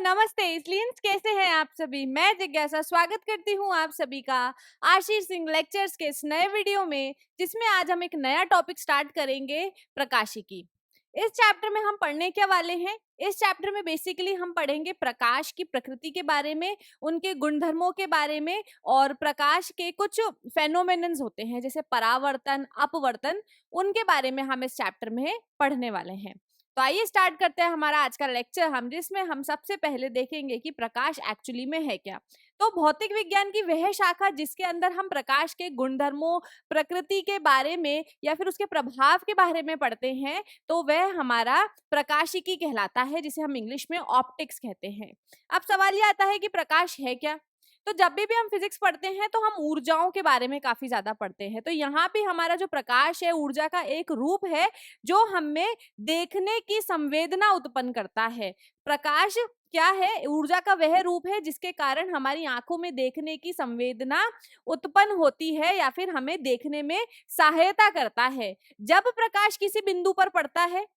नमस्ते स्टूडेंट्स, कैसे हैं आप सभी। मैं जिज्ञासा स्वागत करती हूं आप सभी का आशीष सिंह लेक्चर्स के इस नए वीडियो में, जिसमें आज हम एक नया टॉपिक स्टार्ट करेंगे, प्रकाशिकी। इस चैप्टर में हम पढ़ने क्या वाले हैं? इस चैप्टर में बेसिकली हम पढ़ेंगे प्रकाश की प्रकृति के बारे में, उनके गुणधर्मों के बारे में, और प्रकाश के कुछ फेनोमेनन्स होते हैं जैसे परावर्तन, अपवर्तन, उनके बारे में हम इस चैप्टर में पढ़ने वाले हैं। तो आइए स्टार्ट करते हैं हमारा आज का लेक्चर, जिसमें हम सबसे पहले देखेंगे कि प्रकाश एक्चुअली में है क्या। तो भौतिक विज्ञान की वह शाखा जिसके अंदर हम प्रकाश के गुणधर्मों, प्रकृति के बारे में या फिर उसके प्रभाव के बारे में पढ़ते हैं, तो वह हमारा प्रकाशिकी कहलाता है, जिसे हम इंग्लिश में ऑप्टिक्स कहते हैं। अब सवाल ये आता है कि प्रकाश है क्या। तो जब भी हम फिजिक्स पढ़ते हैं तो हम ऊर्जाओं के बारे में काफी ज्यादा पढ़ते हैं। तो यहाँ पे हमारा जो प्रकाश है ऊर्जा का एक रूप है जो हमें देखने की संवेदना उत्पन्न करता है। प्रकाश क्या है? ऊर्जा का वह रूप है जिसके कारण हमारी आंखों में देखने की संवेदना उत्पन्न होती है या फिर हमें देखने में सहायता करता है। जब प्रकाश किसी बिंदु पर पड़ता है,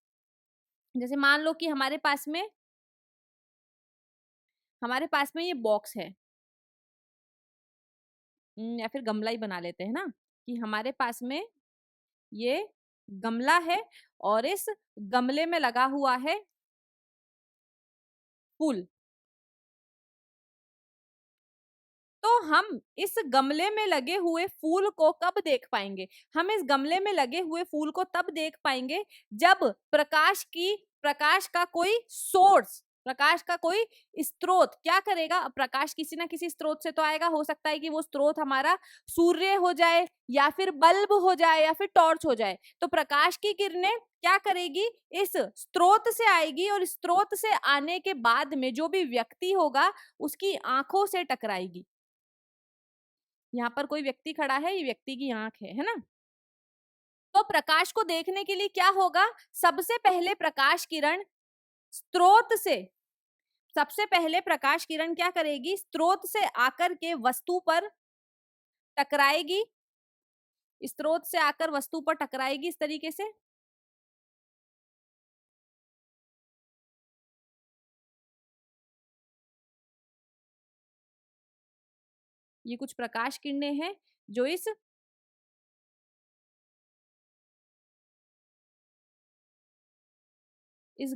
जैसे मान लो कि हमारे पास में ये बॉक्स है, या फिर गमला ही बना लेते हैं ना, कि हमारे पास में ये गमला है और इस गमले में लगा हुआ है फूल। तो हम इस गमले में लगे हुए फूल को कब देख पाएंगे? हम इस गमले में लगे हुए फूल को तब देख पाएंगे जब प्रकाश का कोई सोर्स, प्रकाश का कोई स्रोत क्या करेगा। अब प्रकाश किसी ना किसी स्रोत से तो आएगा, हो सकता है कि वो स्रोत हमारा सूर्य हो जाए या फिर बल्ब हो जाए या फिर टॉर्च हो जाए। तो प्रकाश की किरणें क्या करेगी? इस स्रोत से आएगी और स्रोत से आने के बाद में जो भी व्यक्ति होगा उसकी आंखों से टकराएगी। यहाँ पर कोई व्यक्ति खड़ा है, ये व्यक्ति की आंख है ना। तो प्रकाश को देखने के लिए क्या होगा? सबसे पहले प्रकाश किरण स्रोत से सबसे पहले प्रकाश किरण क्या करेगी? स्रोत से आकर के वस्तु पर टकराएगी, स्रोत से आकर वस्तु पर टकराएगी इस तरीके से। ये कुछ प्रकाश किरणें हैं जो इस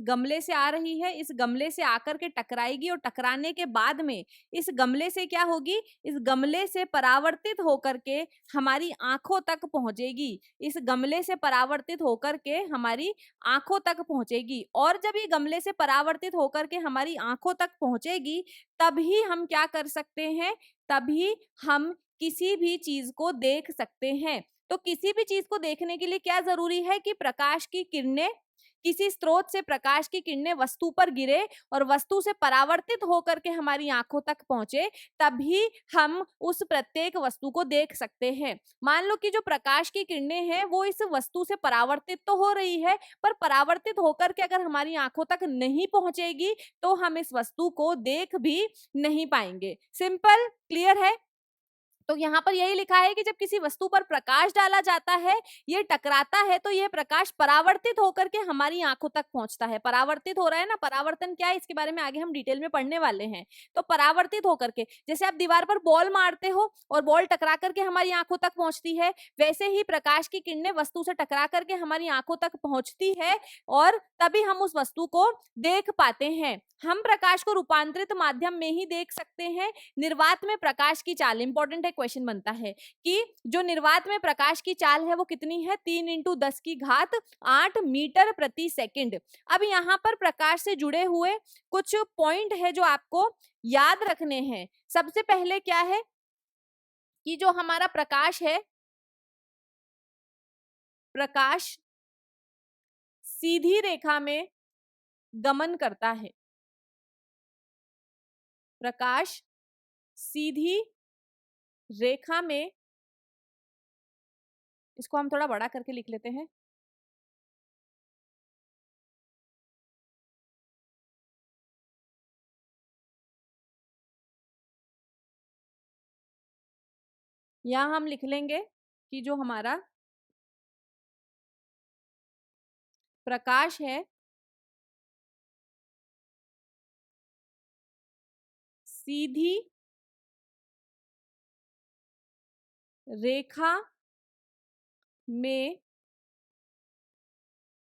गमले से आ रही है, इस गमले से आकर के टकराएगी और टकराने के बाद में इस गमले से क्या होगी? इस गमले से परावर्तित होकर के हमारी आंखों तक पहुंचेगी। इस गमले से परावर्तित होकर के हमारी आंखों तक पहुंचेगी, और जब ये गमले से परावर्तित होकर के हमारी आंखों तक पहुंचेगी, तभी हम क्या कर सकते हैं? तभी हम किसी भी चीज को देख सकते हैं। तो किसी भी चीज को देखने के लिए क्या जरूरी है? कि प्रकाश की किरणें, किसी स्रोत से प्रकाश की किरणें वस्तु पर गिरे और वस्तु से परावर्तित होकर के हमारी आंखों तक पहुंचे, तभी हम उस प्रत्येक वस्तु को देख सकते हैं। मान लो कि जो प्रकाश की किरणें हैं वो इस वस्तु से परावर्तित तो हो रही है, पर परावर्तित होकर के अगर हमारी आंखों तक नहीं पहुंचेगी तो हम इस वस्तु को देख भी नहीं पाएंगे। सिंपल, क्लियर है। तो यहाँ पर यही लिखा है कि जब किसी वस्तु पर प्रकाश डाला जाता है, ये टकराता है, तो यह प्रकाश परावर्तित होकर के हमारी आंखों तक पहुंचता है। परावर्तित हो रहा है ना, परावर्तन क्या है इसके बारे में आगे हम डिटेल में पढ़ने वाले हैं। तो परावर्तित होकर के, जैसे आप दीवार पर बॉल मारते हो और बॉल टकरा करके हमारी आंखों तक पहुंचती है, वैसे ही प्रकाश की किरणें वस्तु से टकरा करके हमारी आंखों तक पहुंचती है और तभी हम उस वस्तु को देख पाते हैं। हम प्रकाश को रूपांतरित माध्यम में ही देख सकते हैं। निर्वात में प्रकाश की चाल, इंपॉर्टेंट है, क्वेश्चन बनता है कि जो निर्वात में प्रकाश की चाल है वो कितनी है? 3 × 10⁸ मीटर प्रति सेकंड। अब यहाँ पर प्रकाश से जुड़े हुए कुछ पॉइंट है जो आपको याद रखने हैं। सबसे पहले क्या है कि जो हमारा प्रकाश है, प्रकाश सीधी रेखा में गमन करता है। प्रकाश सीधी रेखा में, इसको हम थोड़ा बड़ा करके लिख लेते हैं। यहां हम लिख लेंगे कि जो हमारा प्रकाश है सीधी रेखा में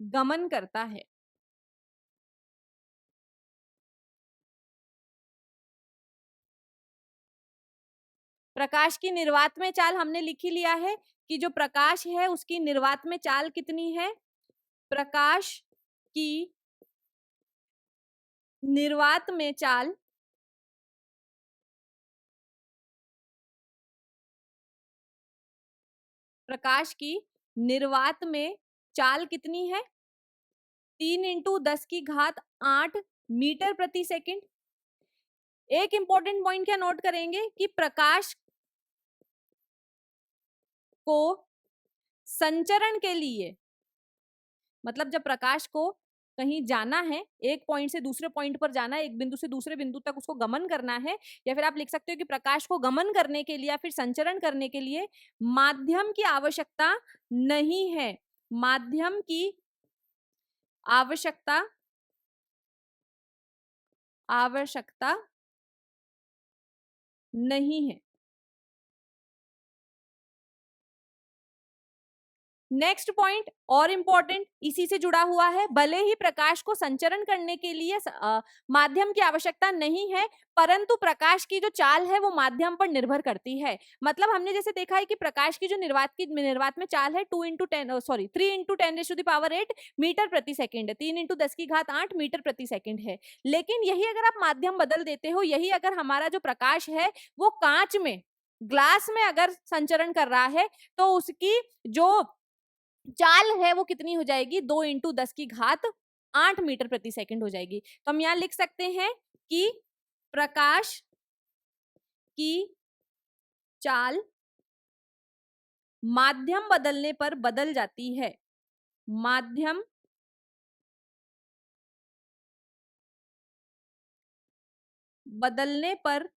गमन करता है। प्रकाश की निर्वात में चाल हमने लिख ही लिया है कि जो प्रकाश है उसकी निर्वात में चाल कितनी है। प्रकाश की निर्वात में चाल प्रकाश की निर्वात में चाल कितनी है 3 × 10⁸ मीटर प्रति सेकंड। एक इंपॉर्टेंट पॉइंट क्या नोट करेंगे कि प्रकाश को संचरण के लिए, मतलब जब प्रकाश को कहीं जाना है, एक पॉइंट से दूसरे पॉइंट पर जाना है, एक बिंदु से दूसरे बिंदु तक उसको गमन करना है, या फिर आप लिख सकते हो कि प्रकाश को गमन करने के लिए या फिर संचरण करने के लिए माध्यम की आवश्यकता नहीं है। माध्यम की आवश्यकता नहीं है। नेक्स्ट पॉइंट और इंपॉर्टेंट इसी से जुड़ा हुआ है, भले ही प्रकाश को संचरण करने के लिए माध्यम की आवश्यकता नहीं है, परंतु प्रकाश की जो चाल है वो माध्यम पर निर्भर करती है। मतलब हमने जैसे देखा है कि प्रकाश की जो निर्वात में चाल है 3 × 10⁸ मीटर प्रति सेकंड है, 3 × 10⁸ मीटर प्रति सेकंड है। लेकिन यही अगर आप माध्यम बदल देते हो, यही अगर हमारा जो प्रकाश है वो कांच में, ग्लास में अगर संचरण कर रहा है, तो उसकी जो चाल है वो कितनी हो जाएगी 2 × 10⁸ मीटर प्रति सेकंड हो जाएगी। तो हम यहां लिख सकते हैं कि प्रकाश की चाल माध्यम बदलने पर बदल जाती है। माध्यम बदलने पर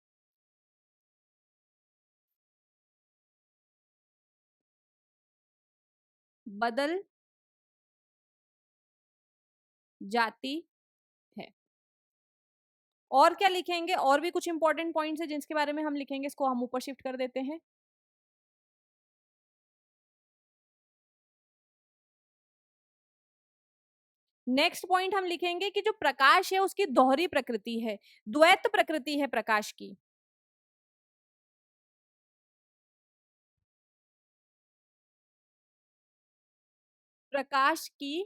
बदल जाती है। और क्या लिखेंगे, और भी कुछ इंपॉर्टेंट पॉइंट्स है जिसके बारे में हम लिखेंगे, इसको हम ऊपर शिफ्ट कर देते हैं। नेक्स्ट पॉइंट हम लिखेंगे कि जो प्रकाश है उसकी दोहरी प्रकृति है, द्वैत प्रकृति है प्रकाश की। प्रकाश की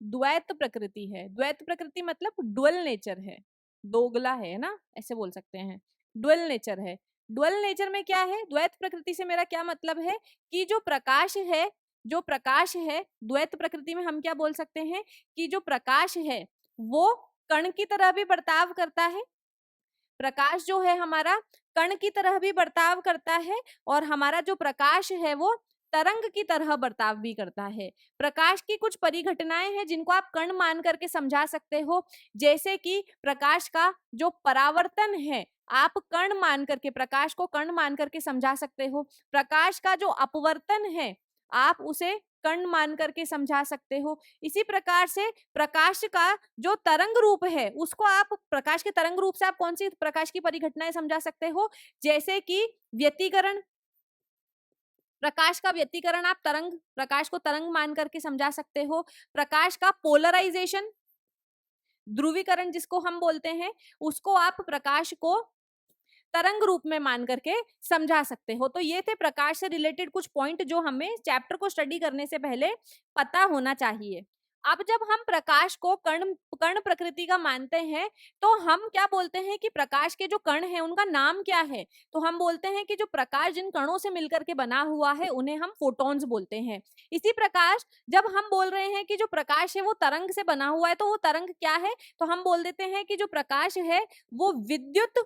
द्वैत प्रकृति है। द्वैत प्रकृति मतलब डुअल नेचर है, दोगला है ना, ऐसे बोल सकते हैं, डुअल नेचर है। डुअल नेचर में क्या है, द्वैत प्रकृति से मेरा क्या मतलब है कि जो प्रकाश है, द्वैत प्रकृति में हम क्या बोल सकते हैं कि जो प्रकाश है वो कण की तरह भी बर्ताव करता है। प्रकाश जो है हमारा कण की तरह भी बर्ताव करता है, और हमारा जो प्रकाश है वो तरंग की तरह बर्ताव भी करता है। प्रकाश की कुछ परिघटनाएं हैं जिनको आप कण मान करके समझा सकते हो, जैसे कि प्रकाश का जो परावर्तन है, आप कण मान करके, प्रकाश को कण मान करके समझा सकते हो। प्रकाश का जो अपवर्तन है, आप उसे कण मान करके समझा सकते हो। इसी प्रकार से प्रकाश का जो तरंग रूप है, उसको आप, प्रकाश के तरंग रूप से आप कौन सी प्रकाश की परिघटनाएं समझा सकते हो, जैसे कि व्यतिकरण। प्रकाश का व्यतिकरण आप प्रकाश को तरंग मान करके समझा सकते हो। प्रकाश का पोलराइजेशन, ध्रुवीकरण जिसको हम बोलते हैं, उसको आप प्रकाश को तरंग रूप में मान करके समझा सकते हो। तो ये थे प्रकाश से रिलेटेड कुछ पॉइंट जो हमें चैप्टर को स्टडी करने से पहले पता होना चाहिए। अब जब हम प्रकाश को कण कण प्रकृति का मानते हैं, तो हम क्या बोलते हैं कि प्रकाश के जो कण हैं उनका नाम क्या है। तो हम बोलते हैं कि जो प्रकाश जिन कणों से मिलकर के बना हुआ है उन्हें हम फोटॉन्स बोलते हैं। इसी प्रकार जब हम बोल रहे हैं कि जो प्रकाश है वो तरंग से बना हुआ है, तो वो तरंग क्या है, तो हम बोल देते हैं कि जो प्रकाश है वो विद्युत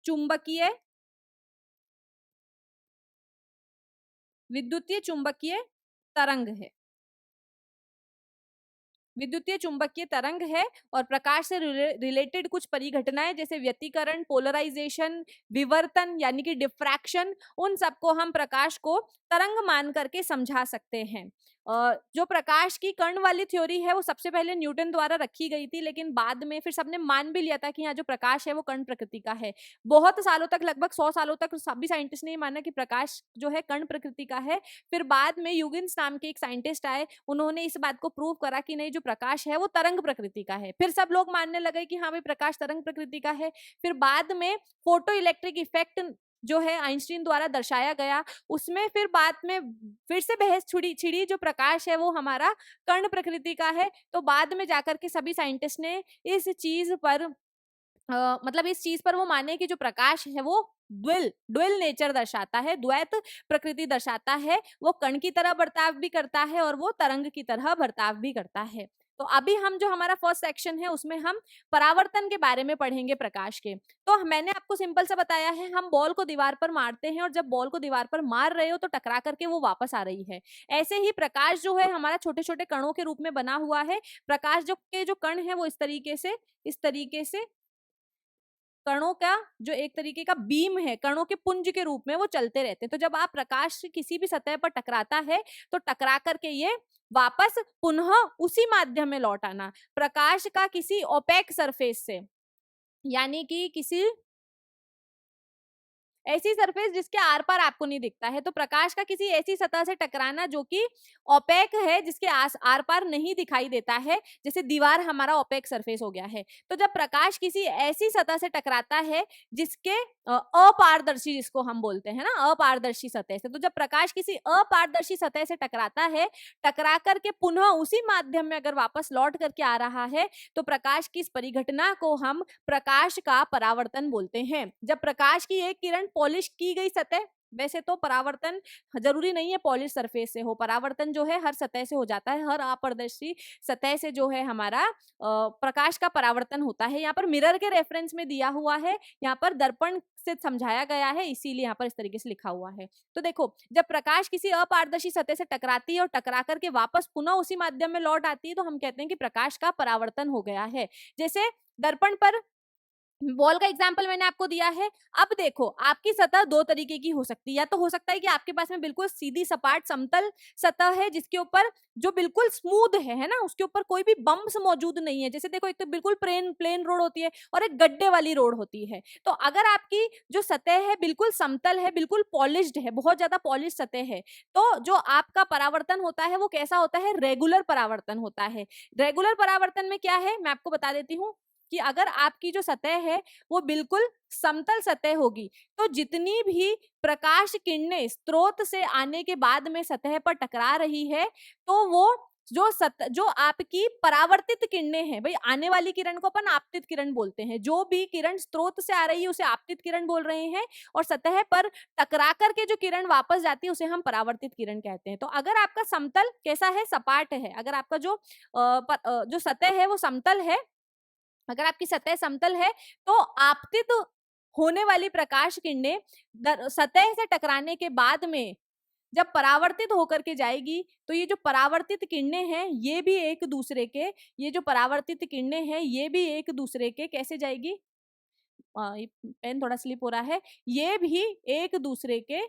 चुंबकीय विद्युतीय चुंबकीय तरंग है। विद्युतीय चुंबकीय तरंग है, और प्रकाश से रिलेटेड कुछ परिघटनाएं जैसे व्यतिकरण, पोलराइजेशन, विवर्तन यानी कि डिफ्रैक्शन, उन सबको हम प्रकाश को तरंग मान करके समझा सकते हैं। जो प्रकाश की कण वाली थ्योरी है वो सबसे पहले न्यूटन द्वारा रखी गई थी, लेकिन बाद में फिर सबने मान भी लिया था कि हाँ जो प्रकाश है वो कण प्रकृति का है। बहुत सालों तक, लगभग 100 सालों तक सभी साइंटिस्ट ने ये माना कि प्रकाश जो है कण प्रकृति का है। फिर बाद में ह्यूगिन्स नाम के एक साइंटिस्ट आए, उन्होंने इस बात को प्रूव करा कि नहीं, जो प्रकाश है वो तरंग प्रकृति का है। फिर सब लोग मानने लगे कि हाँ भाई प्रकाश तरंग प्रकृति का है। फिर बाद में फोटो इलेक्ट्रिक इफेक्ट जो है आइंस्टीन द्वारा दर्शाया गया, उसमें फिर बाद में फिर से बहस छिड़ी जो प्रकाश है वो हमारा कर्ण प्रकृति का है। तो बाद में जाकर के सभी साइंटिस्ट ने इस चीज पर मतलब इस चीज पर वो माने कि जो प्रकाश है वो ड्वेल नेचर दर्शाता है, द्वैत प्रकृति दर्शाता है। वो कण की तरह बर्ताव भी करता है और वो तरंग की तरह बर्ताव भी करता है। तो अभी हम जो हमारा फर्स्ट सेक्शन है उसमें हम परावर्तन के बारे में पढ़ेंगे प्रकाश के। तो मैंने आपको सिंपल सा बताया है, हम बॉल को दीवार पर मारते हैं और जब बॉल को दीवार पर मार रहे हो तो टकरा करके वो वापस आ रही है। ऐसे ही प्रकाश जो है हमारा छोटे छोटे कणों के रूप में बना हुआ है। प्रकाश जो कण है वो इस तरीके से कणों का जो एक तरीके का बीम है, कणों के पुंज के रूप में वो चलते रहते हैं। तो जब आप प्रकाश किसी भी सतह पर टकराता है तो टकरा करके ये वापस पुनः उसी माध्यम में लौट आना। प्रकाश का किसी ओपेक सरफेस से, यानी कि किसी ऐसी सरफेस जिसके आर पार आपको नहीं दिखता है, तो प्रकाश का किसी ऐसी सतह से टकराना जो कि ओपेक है, जिसके आर पार नहीं दिखाई देता है, जैसे दीवार हमारा ओपेक सरफेस हो गया है। तो जब प्रकाश किसी ऐसी सतह से टकराता है जिसके अपारदर्शी, जिसको हम बोलते हैं ना अपारदर्शी सतह से, तो जब प्रकाश किसी अपारदर्शी सतह से टकराता है, टकरा करके पुनः उसी माध्यम में अगर वापस लौट करके आ रहा है, तो प्रकाश की इस परिघटना को हम प्रकाश का परावर्तन बोलते हैं। जब प्रकाश की एक किरण पॉलिश की गई सतह, वैसे तो परावर्तन जरूरी नहीं है पॉलिश सरफेस से हो, परावर्तन जो है हर सतह से हो जाता है, हर अपारदर्शी सतह से जो है हमारा प्रकाश का परावर्तन होता है। यहाँ पर मिरर के रेफरेंस में दिया हुआ है, यहाँ पर दर्पण से समझाया गया है, इसीलिए यहाँ पर इस तरीके से लिखा हुआ है। तो देखो, जब प्रकाश किसी अपारदर्शी सतह से टकराती है और टकरा करके वापस पुनः उसी माध्यम में लौट आती है, तो हम कहते हैं कि प्रकाश का परावर्तन हो गया है। जैसे दर्पण पर बॉल का एग्जाम्पल मैंने आपको दिया है। अब देखो, आपकी सतह दो तरीके की हो सकती है। या तो हो सकता है कि आपके पास में बिल्कुल सीधी सपाट समतल सतह है, जिसके ऊपर जो बिल्कुल स्मूथ है ना, उसके ऊपर कोई भी बम्प्स मौजूद नहीं है। जैसे देखो, एक तो बिल्कुल प्लेन रोड होती है और एक गड्ढे वाली रोड होती है। तो अगर आपकी जो सतह है बिल्कुल समतल है, बिल्कुल पॉलिश्ड है, बहुत ज्यादा पॉलिश सतह है, तो जो आपका परावर्तन होता है वो कैसा होता है? रेगुलर परावर्तन होता है। रेगुलर परावर्तन में क्या है, मैं आपको बता देती हूँ कि अगर आपकी जो सतह है वो बिल्कुल समतल सतह होगी, तो जितनी भी प्रकाश किरणें स्रोत से आने के बाद में सतह पर टकरा रही है, तो वो जो आपकी परावर्तित किरणें हैं, भाई आने वाली किरण को अपन आपतित किरण बोलते हैं, जो भी किरण स्रोत से आ रही है उसे आपतित किरण बोल रहे हैं, और सतह पर टकरा करके जो किरण वापस जाती है उसे हम परावर्तित किरण कहते हैं। तो अगर आपका समतल कैसा है? सपाट है। अगर आपका जो सतह है वो समतल है, अगर आपकी सतह समतल है, तो आपतित होने वाली प्रकाश किरणें सतह से टकराने के बाद में जब परावर्तित होकर के जाएगी, तो ये जो परावर्तित किरणें हैं ये भी एक दूसरे के, ये जो परावर्तित किरणें हैं ये भी एक दूसरे के कैसे जाएगी, ये पेन थोड़ा स्लिप हो रहा है, ये भी एक दूसरे के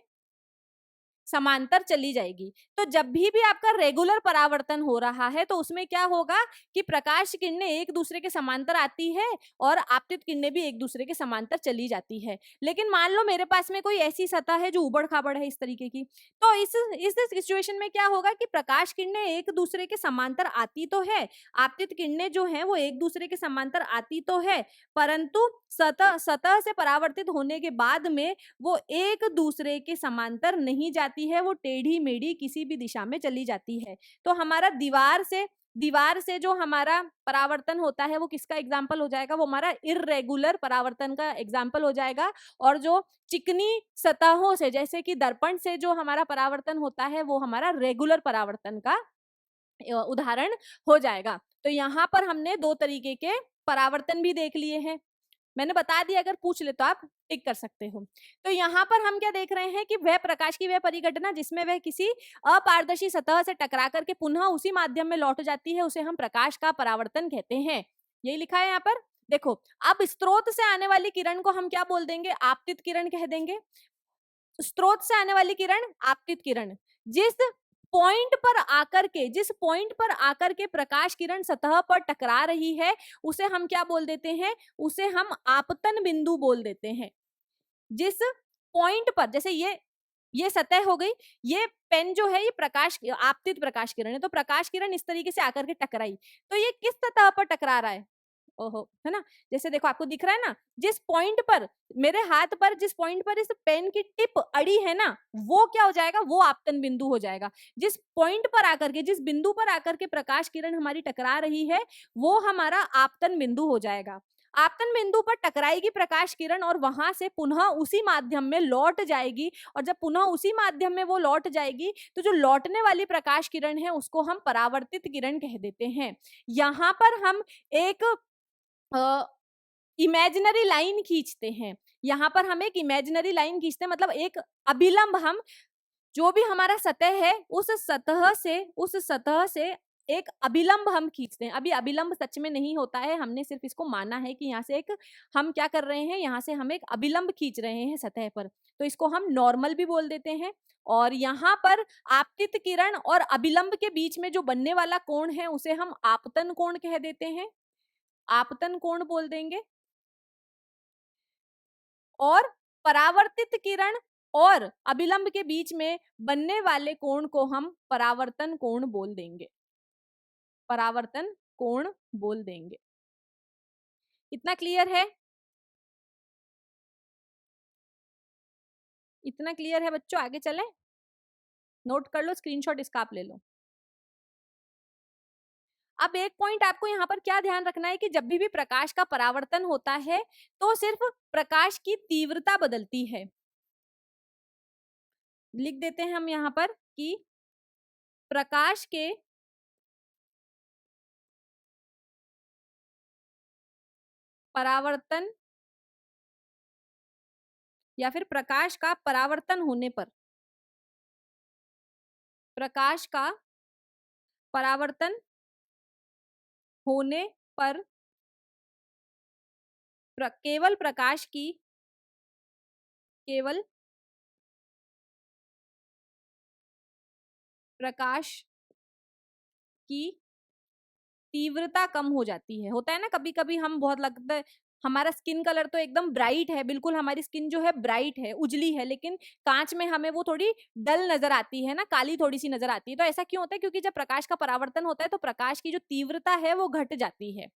समांतर चली जाएगी। तो जब भी आपका रेगुलर परावर्तन हो रहा है, तो उसमें क्या होगा कि प्रकाश किरणें एक दूसरे के समांतर आती है और आपतित किरणें भी एक दूसरे के समांतर चली जाती है। लेकिन मान लो मेरे पास में कोई ऐसी सतह है जो उबड़ खाबड़ है इस तरीके की, तो इस सिचुएशन में क्या होगा कि प्रकाश किरणें एक दूसरे के समांतर आती तो है, आपतित किरणें जो है वो एक दूसरे के समांतर आती तो है, परंतु सतह से परावर्तित होने के बाद में वो एक दूसरे के समांतर नहीं जाती है, वो टेढ़ी मेढ़ी किसी भी दिशा में चली जाती है। तो हमारा दीवार से जो हमारा परावर्तन होता है वो किसका एग्जाम्पल हो जाएगा? वो हमारा इर्रेगुलर परावर्तन का एग्जाम्पल हो जाएगा। और जो चिकनी सतहों से, जैसे कि दर्पण से जो हमारा परावर्तन होता है, वो हमारा रेगुलर परावर्तन का उदाहरण हो जाएगा। तो यहाँ पर हमने दो तरीके के परावर्तन भी देख लिए हैं, मैंने बता दिया, अगर पूछ ले तो आप टिक कर सकते हो। तो यहाँ पर हम क्या देख रहे हैं कि वह प्रकाश की वह परिघटना जिसमें वह किसी अपारदर्शी सतह से टकरा करके पुनः उसी माध्यम में लौट जाती है, उसे हम प्रकाश का परावर्तन कहते हैं। यही लिखा है यहाँ पर। देखो, अब स्रोत से आने वाली किरण को हम क्या बोल देंगे? आपतित किरण कह देंगे। स्रोत से आने वाली किरण आपतित किरण। जिस पॉइंट पर आकर के, जिस पॉइंट पर आकर के प्रकाश किरण सतह पर टकरा रही है, उसे हम क्या बोल देते हैं? उसे हम आपतन बिंदु बोल देते हैं। जिस पॉइंट पर, जैसे ये सतह हो गई, ये पेन जो है ये प्रकाश, आपतित प्रकाश किरण है, तो प्रकाश किरण इस तरीके से आकर के टकराई, तो ये किस सतह पर टकरा रहा है? ओहो, है ना? जैसे देखो आपको दिख रहा है ना, जिस पॉइंट पर, मेरे हाथ पर जिस पॉइंट पर इस पेन की टिप अड़ी है ना, वो क्या हो जाएगा? वो आपतन बिंदु हो जाएगा। जिस पॉइंट पर आकर के, जिस बिंदु पर आकर के प्रकाश किरण हमारी टकरा रही है, वो हमारा आपतन बिंदु हो जाएगा। आपतन बिंदु पर टकराएगी प्रकाश किरण और वहां से पुनः उसी माध्यम में लौट जाएगी, और जब पुनः उसी माध्यम में वो लौट जाएगी, तो जो लौटने वाली प्रकाश किरण है उसको हम परावर्तित किरण कह देते हैं। यहाँ पर हम एक इमेजिनरी लाइन खींचते हैं। यहाँ पर हम एक इमेजिनरी लाइन खींचते हैं, मतलब एक अभिलंब, हम जो भी हमारा सतह है उस सतह से एक अभिलंब हम खींचते हैं। अभी अभिलंब सच में नहीं होता है, हमने सिर्फ इसको माना है कि यहाँ से एक, हम क्या कर रहे हैं, यहाँ से हम एक अभिलंब खींच रहे हैं सतह पर, तो इसको हम नॉर्मल भी बोल देते हैं। और यहाँ पर आपतित किरण और अभिलंब के बीच में जो बनने वाला कोण है उसे हम आपतन कोण कह देते हैं, आपतन कोण बोल देंगे। और परावर्तित किरण और अभिलंब के बीच में बनने वाले कोण को हम परावर्तन कोण बोल देंगे, परावर्तन कोण बोल देंगे। इतना क्लियर है? इतना क्लियर है बच्चों? आगे चलें? नोट कर लो, स्क्रीनशॉट इसका आप ले लो। अब एक पॉइंट आपको यहाँ पर क्या ध्यान रखना है कि जब भी प्रकाश का परावर्तन होता है तो सिर्फ प्रकाश की तीव्रता बदलती है। लिख देते हैं हम यहाँ पर कि प्रकाश के परावर्तन या फिर प्रकाश का परावर्तन होने पर, प्रकाश का परावर्तन होने पर केवल प्रकाश की, केवल प्रकाश की तीव्रता कम हो जाती है। होता है ना कभी कभी, हम बहुत लगता है हमारा स्किन कलर तो एकदम ब्राइट है, बिल्कुल हमारी स्किन जो है ब्राइट है, उजली है, लेकिन कांच में हमें वो थोड़ी डल नजर आती है ना, काली थोड़ी सी नजर आती है। तो ऐसा क्यों होता है? क्योंकि जब प्रकाश का परावर्तन होता है तो प्रकाश की जो तीव्रता है वो घट जाती है,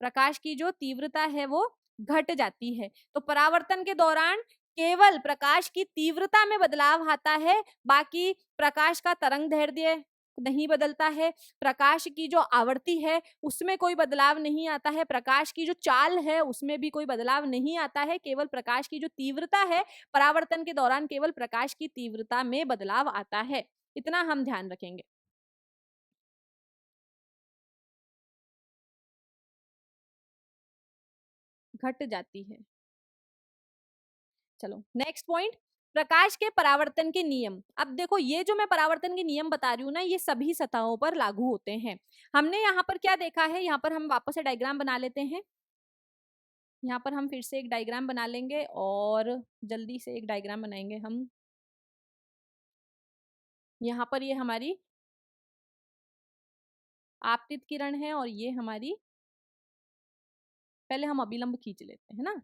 प्रकाश की जो तीव्रता है वो घट जाती है। तो परावर्तन के दौरान केवल प्रकाश की तीव्रता में बदलाव आता है, बाकी प्रकाश का तरंग दैर्ध्य नहीं बदलता है, प्रकाश की जो आवृत्ति है उसमें कोई बदलाव नहीं आता है, प्रकाश की जो चाल है उसमें भी कोई बदलाव नहीं आता है, केवल प्रकाश की जो तीव्रता है, परावर्तन के दौरान केवल प्रकाश की तीव्रता में बदलाव आता है। इतना हम ध्यान रखेंगे। घट जाती है। चलो नेक्स्ट पॉइंट, प्रकाश के परावर्तन के नियम। अब देखो ये जो मैं परावर्तन के नियम बता रही हूँ ना, ये सभी सतहों पर लागू होते हैं। हमने यहाँ पर क्या देखा है, यहाँ पर हम वापस से डायग्राम बना लेते हैं। यहाँ पर हम फिर से एक डायग्राम बना लेंगे और जल्दी से एक डायग्राम बनाएंगे हम। यहाँ पर ये हमारी आपतित किरण है और ये हमारी, पहले हम अभिलंब खींच लेते हैं ना,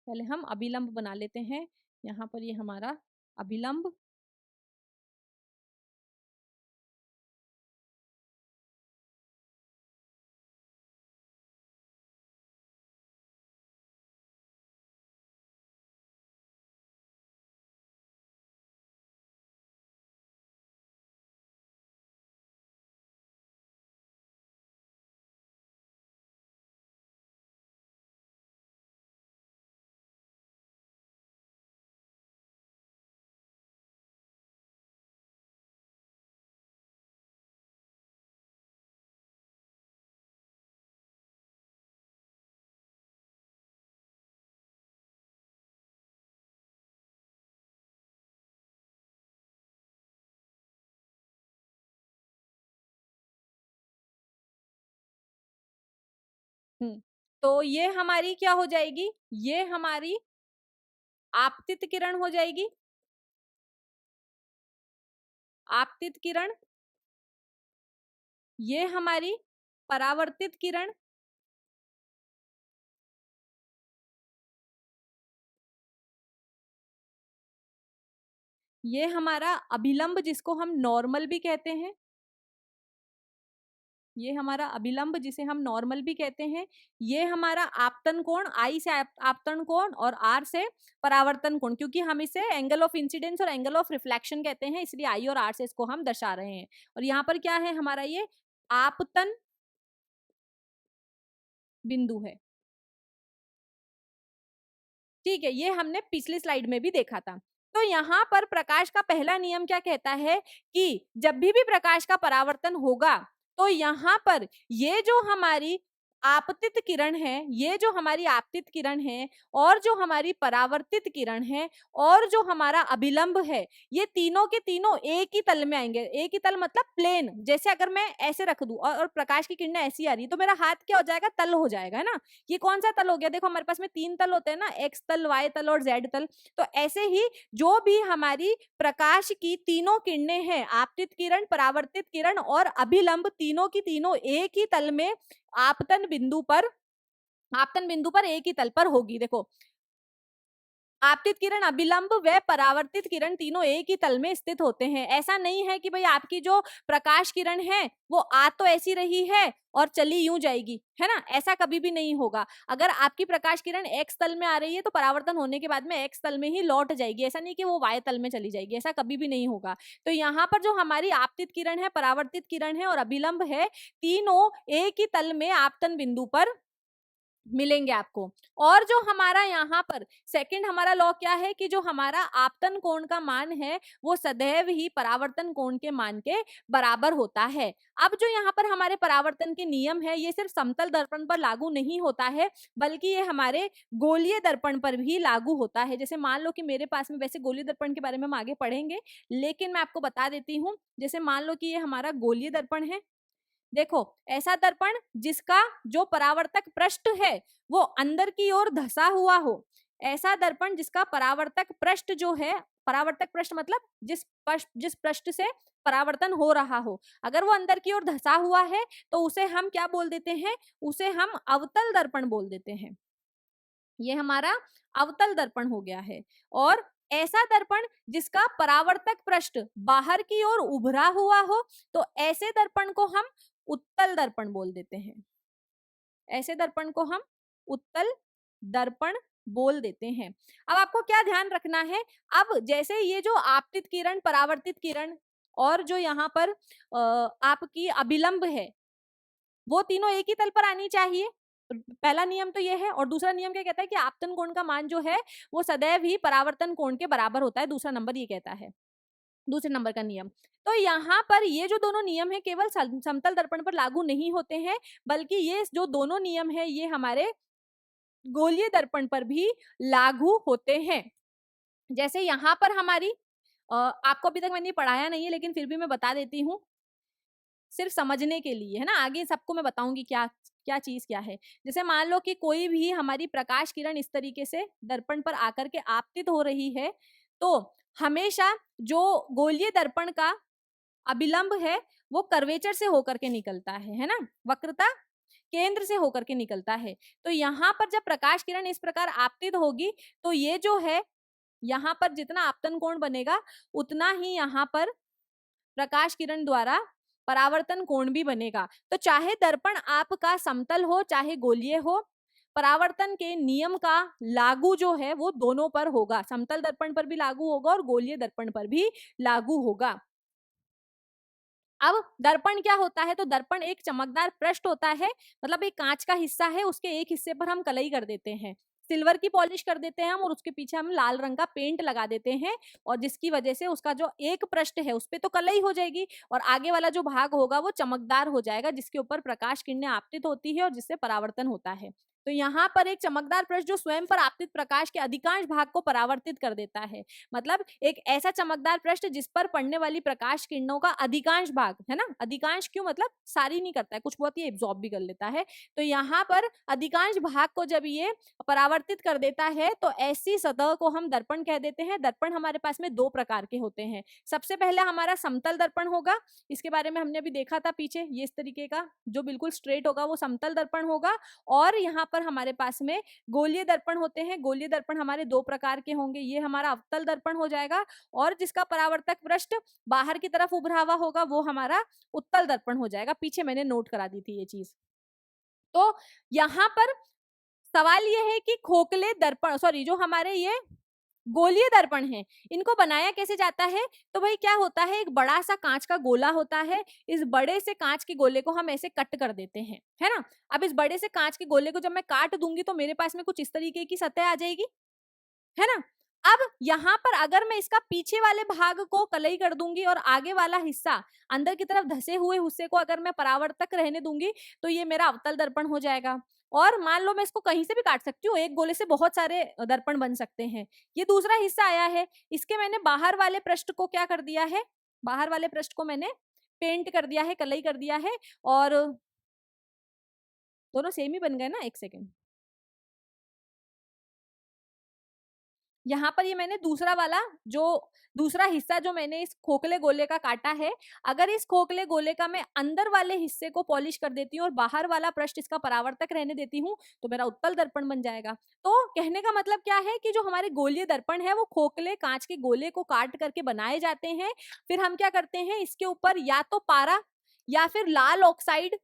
पहले हम अभिलंब बना लेते हैं। यहाँ पर ये हमारा अभिलंब, तो ये हमारी क्या हो जाएगी, ये हमारी आपतित किरण हो जाएगी, आपतित किरण। ये हमारी परावर्तित किरण, ये हमारा अभिलंब जिसको हम नॉर्मल भी कहते हैं, ये हमारा अभिलंब जिसे हम नॉर्मल भी कहते हैं, ये हमारा आपतन कोण, आई से आपतन कोण और आर से परावर्तन कोण, क्योंकि हम इसे एंगल ऑफ इंसिडेंस और एंगल ऑफ रिफ्लेक्शन कहते हैं, इसलिए आई और आर से इसको हम दर्शा रहे हैं। और यहाँ पर क्या है हमारा, ये आपतन बिंदु है। ठीक है, ये हमने पिछली स्लाइड में भी देखा था। तो यहाँ पर प्रकाश का पहला नियम क्या कहता है कि जब भी प्रकाश का परावर्तन होगा तो यहाँ पर ये जो हमारी आपतित किरण है, ये जो हमारी आपतित किरण है और जो हमारी परावर्तित किरण है और जो हमारा अभिलंब है, ये तीनों के तीनों एक ही तल में आएंगे। एक ही तल मतलब प्लेन, जैसे अगर मैं ऐसे रख दूं और प्रकाश की किरणें ऐसी आ रही है तो मेरा हाथ क्या हो जाएगा, तल हो जाएगा, है ना। ये कौन सा तल हो गया, देखो हमारे पास में 3 तल होते हैं ना, एक्स तल, वाई तल और जेड तल। तो ऐसे ही जो भी हमारी प्रकाश की तीनों किरणें हैं, आपतित किरण, परावर्तित किरण और अभिलंब, तीनों की तीनों एक ही तल में आपतन बिंदु पर, आपतन बिंदु पर एक ही तल पर होगी। देखो, आपतित किरण, अभिलंब व परावर्तित किरण तीनों एक ही तल में स्थित होते हैं। ऐसा नहीं है कि भाई आपकी जो प्रकाश किरण है वो आ तो ऐसी रही है और चली यूं जाएगी, है ना, ऐसा कभी भी नहीं होगा। अगर आपकी प्रकाश किरण एक्स तल में आ रही है तो परावर्तन होने के बाद में एक्स तल में ही लौट जाएगी, ऐसा नहीं कि वो वाई तल में चली जाएगी, ऐसा कभी भी नहीं होगा। तो यहाँ पर जो हमारी आपतित किरण है, परावर्तित किरण है और अभिलंब है, तीनों एक ही तल में आपतन बिंदु पर मिलेंगे आपको। और जो हमारा यहाँ पर सेकंड हमारा लॉ क्या है कि जो हमारा आपतन कोण का मान है वो सदैव ही परावर्तन कोण के मान के बराबर होता है। अब जो यहाँ पर हमारे परावर्तन के नियम है, ये सिर्फ समतल दर्पण पर लागू नहीं होता है, बल्कि ये हमारे गोलीय दर्पण पर भी लागू होता है। जैसे मान लो कि मेरे पास में, वैसे गोलीय दर्पण के बारे में हम आगे पढ़ेंगे, लेकिन मैं आपको बता देती हूँ। जैसे मान लो कि ये हमारा गोलीय दर्पण है, देखो ऐसा दर्पण जिसका जो परावर्तक पृष्ठ है वो अंदर की ओर धसा हुआ हो, ऐसा दर्पण जिसका परावर्तक पृष्ठ जो है, परावर्तक पृष्ठ मतलब जिस पृष्ठ से परावर्तन हो रहा हो, अगर वो अंदर की ओर धसा हुआ है तो उसे हम क्या बोल देते हैं, उसे हम अवतल दर्पण बोल देते हैं। ये हमारा अवतल दर्पण हो गया है। और ऐसा दर्पण जिसका परावर्तक पृष्ठ बाहर की ओर उभरा हुआ हो तो ऐसे दर्पण को हम उत्तल दर्पण बोल देते हैं। ऐसे दर्पण को हम उत्तल दर्पण बोल देते हैं। अब आपको क्या ध्यान रखना है, अब जैसे ये जो आपतित किरण, परावर्तित किरण और जो यहाँ पर आपकी अभिलंब है, वो तीनों एक ही तल पर आनी चाहिए। पहला नियम तो ये है। और दूसरा नियम क्या कहता है कि आपतन कोण का मान जो है वो सदैव ही परावर्तन कोण के बराबर होता है, दूसरा नंबर ये कहता है, दूसरे नंबर का नियम। तो यहाँ पर ये जो दोनों नियम है केवल समतल दर्पण पर लागू नहीं होते हैं, बल्कि ये जो दोनों नियम है ये हमारे गोलीय दर्पण पर भी लागू होते हैं। जैसे यहाँ पर हमारी आपको अभी तक मैंने पढ़ाया नहीं है लेकिन फिर भी मैं बता देती हूँ, सिर्फ समझने के लिए, है ना, आगे सबको मैं बताऊंगी क्या क्या चीज क्या है। जैसे मान लो कि कोई भी हमारी प्रकाश किरण इस तरीके से दर्पण पर आकर के आपतित हो रही है, तो हमेशा जो गोलीय दर्पण का अभिलंब है वो कर्वेचर से होकर के निकलता है ना, वक्रता केंद्र से होकर के निकलता है। तो यहाँ पर जब प्रकाश किरण इस प्रकार आपतित होगी तो ये जो है, यहाँ पर जितना आपतन कोण बनेगा उतना ही यहाँ पर प्रकाश किरण द्वारा परावर्तन कोण भी बनेगा। तो चाहे दर्पण आपका समतल हो चाहे गोलीय हो, परावर्तन के नियम का लागू जो है वो दोनों पर होगा, समतल दर्पण पर भी लागू होगा और गोलीय दर्पण पर भी लागू होगा। अब दर्पण क्या होता है, तो दर्पण एक चमकदार पृष्ठ होता है, मतलब एक कांच का हिस्सा है, उसके एक हिस्से पर हम कलई कर देते हैं, सिल्वर की पॉलिश कर देते हैं हम, और उसके पीछे हम लाल रंग का पेंट लगा देते हैं, और जिसकी वजह से उसका जो एक पृष्ठ है उस पे तो कलई हो जाएगी और आगे वाला जो भाग होगा वो चमकदार हो जाएगा, जिसके ऊपर प्रकाश किरणें आपतित होती है और जिससे परावर्तन होता है। तो यहाँ पर एक चमकदार पृष्ठ जो स्वयं पर आपतित प्रकाश के अधिकांश भाग को परावर्तित कर देता है, मतलब एक ऐसा चमकदार पृष्ठ जिस पर पड़ने वाली प्रकाश किरणों का अधिकांश भाग, है ना, अधिकांश क्यों, मतलब सारी नहीं करता है, कुछ बहुत ही एब्जॉर्ब भी कर लेता है। तो यहाँ पर अधिकांश भाग को जब ये परावर्तित कर देता है तो ऐसी सतह को हम दर्पण कह देते हैं। दर्पण हमारे पास में दो प्रकार के होते हैं। सबसे पहले हमारा समतल दर्पण होगा, इसके बारे में हमने अभी देखा था पीछे, ये इस तरीके का जो बिल्कुल स्ट्रेट होगा वो समतल दर्पण होगा। और यहाँ पर हमारे पास में गोलीय दर्पण होते हैं। गोलीय दर्पण हमारे दो प्रकार के होंगे, ये हमारा अवतल दर्पण हो जाएगा, और जिसका परावर्तक पृष्ठ बाहर की तरफ उभरा हुआ होगा वो हमारा उत्तल दर्पण हो जाएगा। पीछे मैंने नोट करा दी थी ये चीज। तो यहाँ पर सवाल ये है कि खोखले दर्पण, सॉरी, जो हमारे ये गोलीय दर्पण है, इनको बनाया कैसे जाता है। तो भाई क्या होता है, एक बड़ा सा कांच का गोला होता है, इस बड़े से कांच के गोले को हम ऐसे कट कर देते हैं, है ना। अब इस बड़े से कांच के गोले को जब मैं काट दूंगी तो मेरे पास में कुछ इस तरीके की सतह आ जाएगी, है ना। अब यहाँ पर अगर मैं इसका पीछे वाले भाग को कलई कर दूंगी और आगे वाला हिस्सा अंदर की तरफ धसे हुए हिस्से को अगर मैं परावर्तक रहने दूंगी तो ये मेरा अवतल दर्पण हो जाएगा। और मान लो मैं इसको कहीं से भी काट सकती हूँ, एक गोले से बहुत सारे दर्पण बन सकते हैं। ये दूसरा हिस्सा आया है, इसके मैंने बाहर वाले पृष्ठ को क्या कर दिया है, बाहर वाले पृष्ठ को मैंने पेंट कर दिया है, कलई कर दिया है, और दोनों सेम ही बन गए ना। एक सेकेंड, यहाँ पर ये मैंने दूसरा वाला जो दूसरा हिस्सा जो मैंने इस खोखले गोले का काटा है, अगर इस खोखले गोले का मैं अंदर वाले हिस्से को पॉलिश कर देती हूँ और बाहर वाला पृष्ठ इसका परावर्तक रहने देती हूँ तो मेरा उत्तल दर्पण बन जाएगा। तो कहने का मतलब क्या है कि जो हमारे गोलीय दर्पण है वो खोखले कांच के गोले को काट करके बनाए जाते हैं। फिर हम क्या करते हैं, इसके ऊपर या तो पारा या फिर लाल ऑक्साइड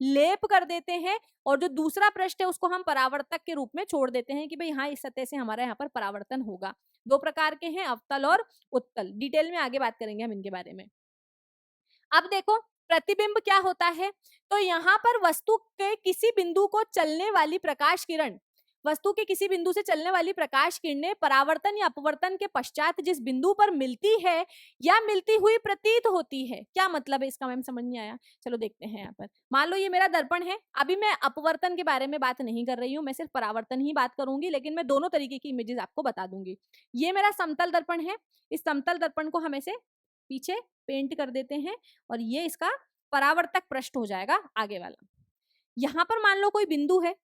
लेप कर देते हैं, और जो दूसरा पृष्ठ है उसको हम परावर्तक के रूप में छोड़ देते हैं कि भाई हाँ इस सतह से हमारा यहाँ पर परावर्तन होगा। दो प्रकार के हैं, अवतल और उत्तल। डिटेल में आगे बात करेंगे हम इनके बारे में। अब देखो प्रतिबिंब क्या होता है। तो यहाँ पर वस्तु के किसी बिंदु को चलने वाली प्रकाश किरण, वस्तु के किसी बिंदु से चलने वाली प्रकाश किरणें परावर्तन या अपवर्तन के पश्चात जिस बिंदु पर मिलती है या मिलती हुई प्रतीत होती है। क्या मतलब है इसका, मैम समझ नहीं आया। चलो देखते हैं। यहाँ पर मान लो ये मेरा दर्पण है, अभी मैं अपवर्तन के बारे में बात नहीं कर रही हूँ, मैं सिर्फ परावर्तन ही बात करूंगी, लेकिन मैं दोनों तरीके की इमेजेस आपको बता दूंगी। ये मेरा समतल दर्पण है, इस समतल दर्पण को हम ऐसे पीछे पेंट कर देते हैं और ये इसका परावर्तक पृष्ठ हो जाएगा आगे वाला। यहां पर मान लो कोई बिंदु है,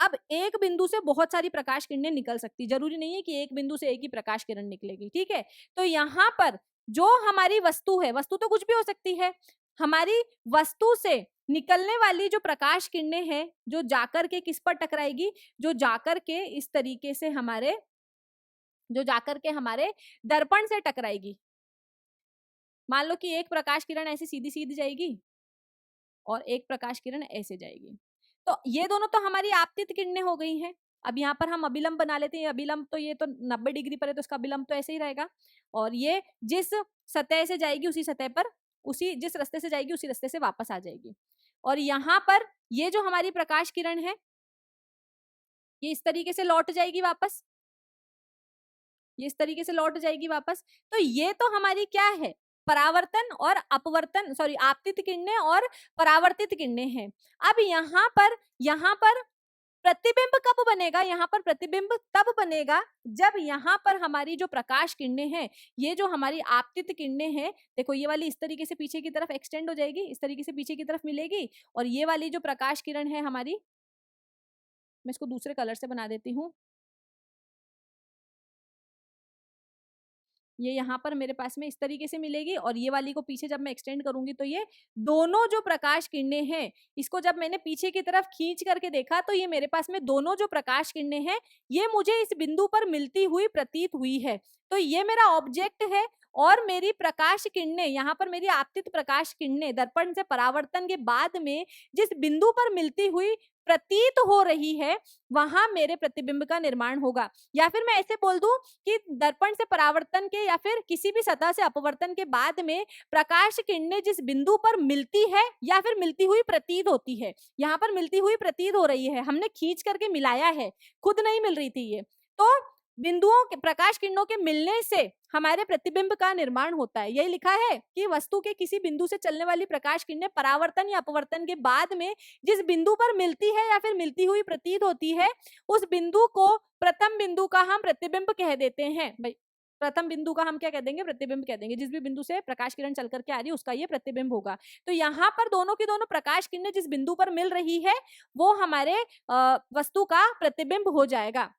अब एक बिंदु से बहुत सारी प्रकाश किरणें निकल सकती, जरूरी नहीं है कि एक बिंदु से एक ही प्रकाश किरण निकलेगी, ठीक है। तो यहाँ पर जो हमारी वस्तु है, वस्तु तो कुछ भी हो सकती है, हमारी वस्तु से निकलने वाली जो प्रकाश किरणें हैं जो जाकर के किस पर टकराएगी, जो जाकर के इस तरीके से हमारे, जो जाकर के हमारे दर्पण से टकराएगी। मान लो कि एक प्रकाश किरण ऐसी सीधी सीधी जाएगी और एक प्रकाश किरण ऐसे जाएगी, तो ये दोनों तो हमारी आपतित किरणें हो गई हैं। अब यहाँ पर हम अभिलंब बना लेते हैं, अभिलंब तो ये तो 90 डिग्री पर है तो इसका अभिलंब तो ऐसे ही रहेगा, और ये जिस सतह से जाएगी उसी सतह पर, उसी जिस रास्ते से जाएगी उसी रास्ते से वापस आ जाएगी। और यहाँ पर ये जो हमारी प्रकाश किरण है ये इस तरीके से लौट जाएगी वापस, ये इस तरीके से लौट जाएगी वापस। तो ये तो हमारी क्या है, परावर्तन और अपवर्तन, सॉरी आपतित किरणें और परावर्तित किरणें हैं। अब यहाँ पर प्रतिबिंब कब बनेगा, यहाँ पर प्रतिबिंब तब बनेगा जब यहाँ पर हमारी जो प्रकाश किरणें हैं, ये जो हमारी आपतित किरणें हैं, देखो ये वाली इस तरीके से पीछे की तरफ एक्सटेंड हो जाएगी, इस तरीके से पीछे की तरफ मिलेगी, और ये वाली जो प्रकाश किरण है हमारी, मैं इसको दूसरे कलर से बना देती हूँ, ये यहाँ पर मेरे पास में इस तरीके से मिलेगी, और ये वाली को पीछे जब मैं एक्सटेंड करूंगी तो ये दोनों जो प्रकाश किरणें हैं, इसको जब मैंने पीछे की तरफ खींच करके देखा तो ये मेरे पास में दोनों जो प्रकाश किरणें हैं ये मुझे इस बिंदु पर मिलती हुई प्रतीत हुई है। तो ये मेरा ऑब्जेक्ट है, और मेरी प्रकाश किरणें, यहाँ पर मेरी आपतित प्रकाश किरणें दर्पण से परावर्तन के बाद में जिस बिंदु पर मिलती हुई प्रतीत हो रही है वहां मेरे प्रतिबिंब का निर्माण होगा। या फिर मैं ऐसे बोल दूं कि दर्पण से परावर्तन के या फिर किसी भी सतह से अपवर्तन के बाद में प्रकाश किरणें जिस बिंदु पर मिलती है या फिर मिलती हुई प्रतीत होती है, यहाँ पर मिलती हुई प्रतीत हो रही है, हमने खींच करके मिलाया है, खुद नहीं मिल रही थी ये, तो बिंदुओं के प्रकाश किरणों के मिलने से हमारे प्रतिबिंब का निर्माण होता है। यही लिखा है कि वस्तु के किसी बिंदु से चलने वाली प्रकाश किरणें परावर्तन या अपवर्तन के बाद में जिस बिंदु पर मिलती है या फिर मिलती हुई प्रतीत होती है, उस बिंदु को प्रथम बिंदु का हम प्रतिबिंब कह देते हैं। भाई, प्रथम बिंदु का हम क्या कह देंगे? प्रतिबिंब कह देंगे। जिस भी बिंदु से प्रकाश किरण चल करके आ रही है उसका ये प्रतिबिंब होगा। तो यहाँ पर दोनों की दोनों प्रकाश किरणें जिस बिंदु पर मिल रही है वो हमारे वस्तु का प्रतिबिंब हो जाएगा।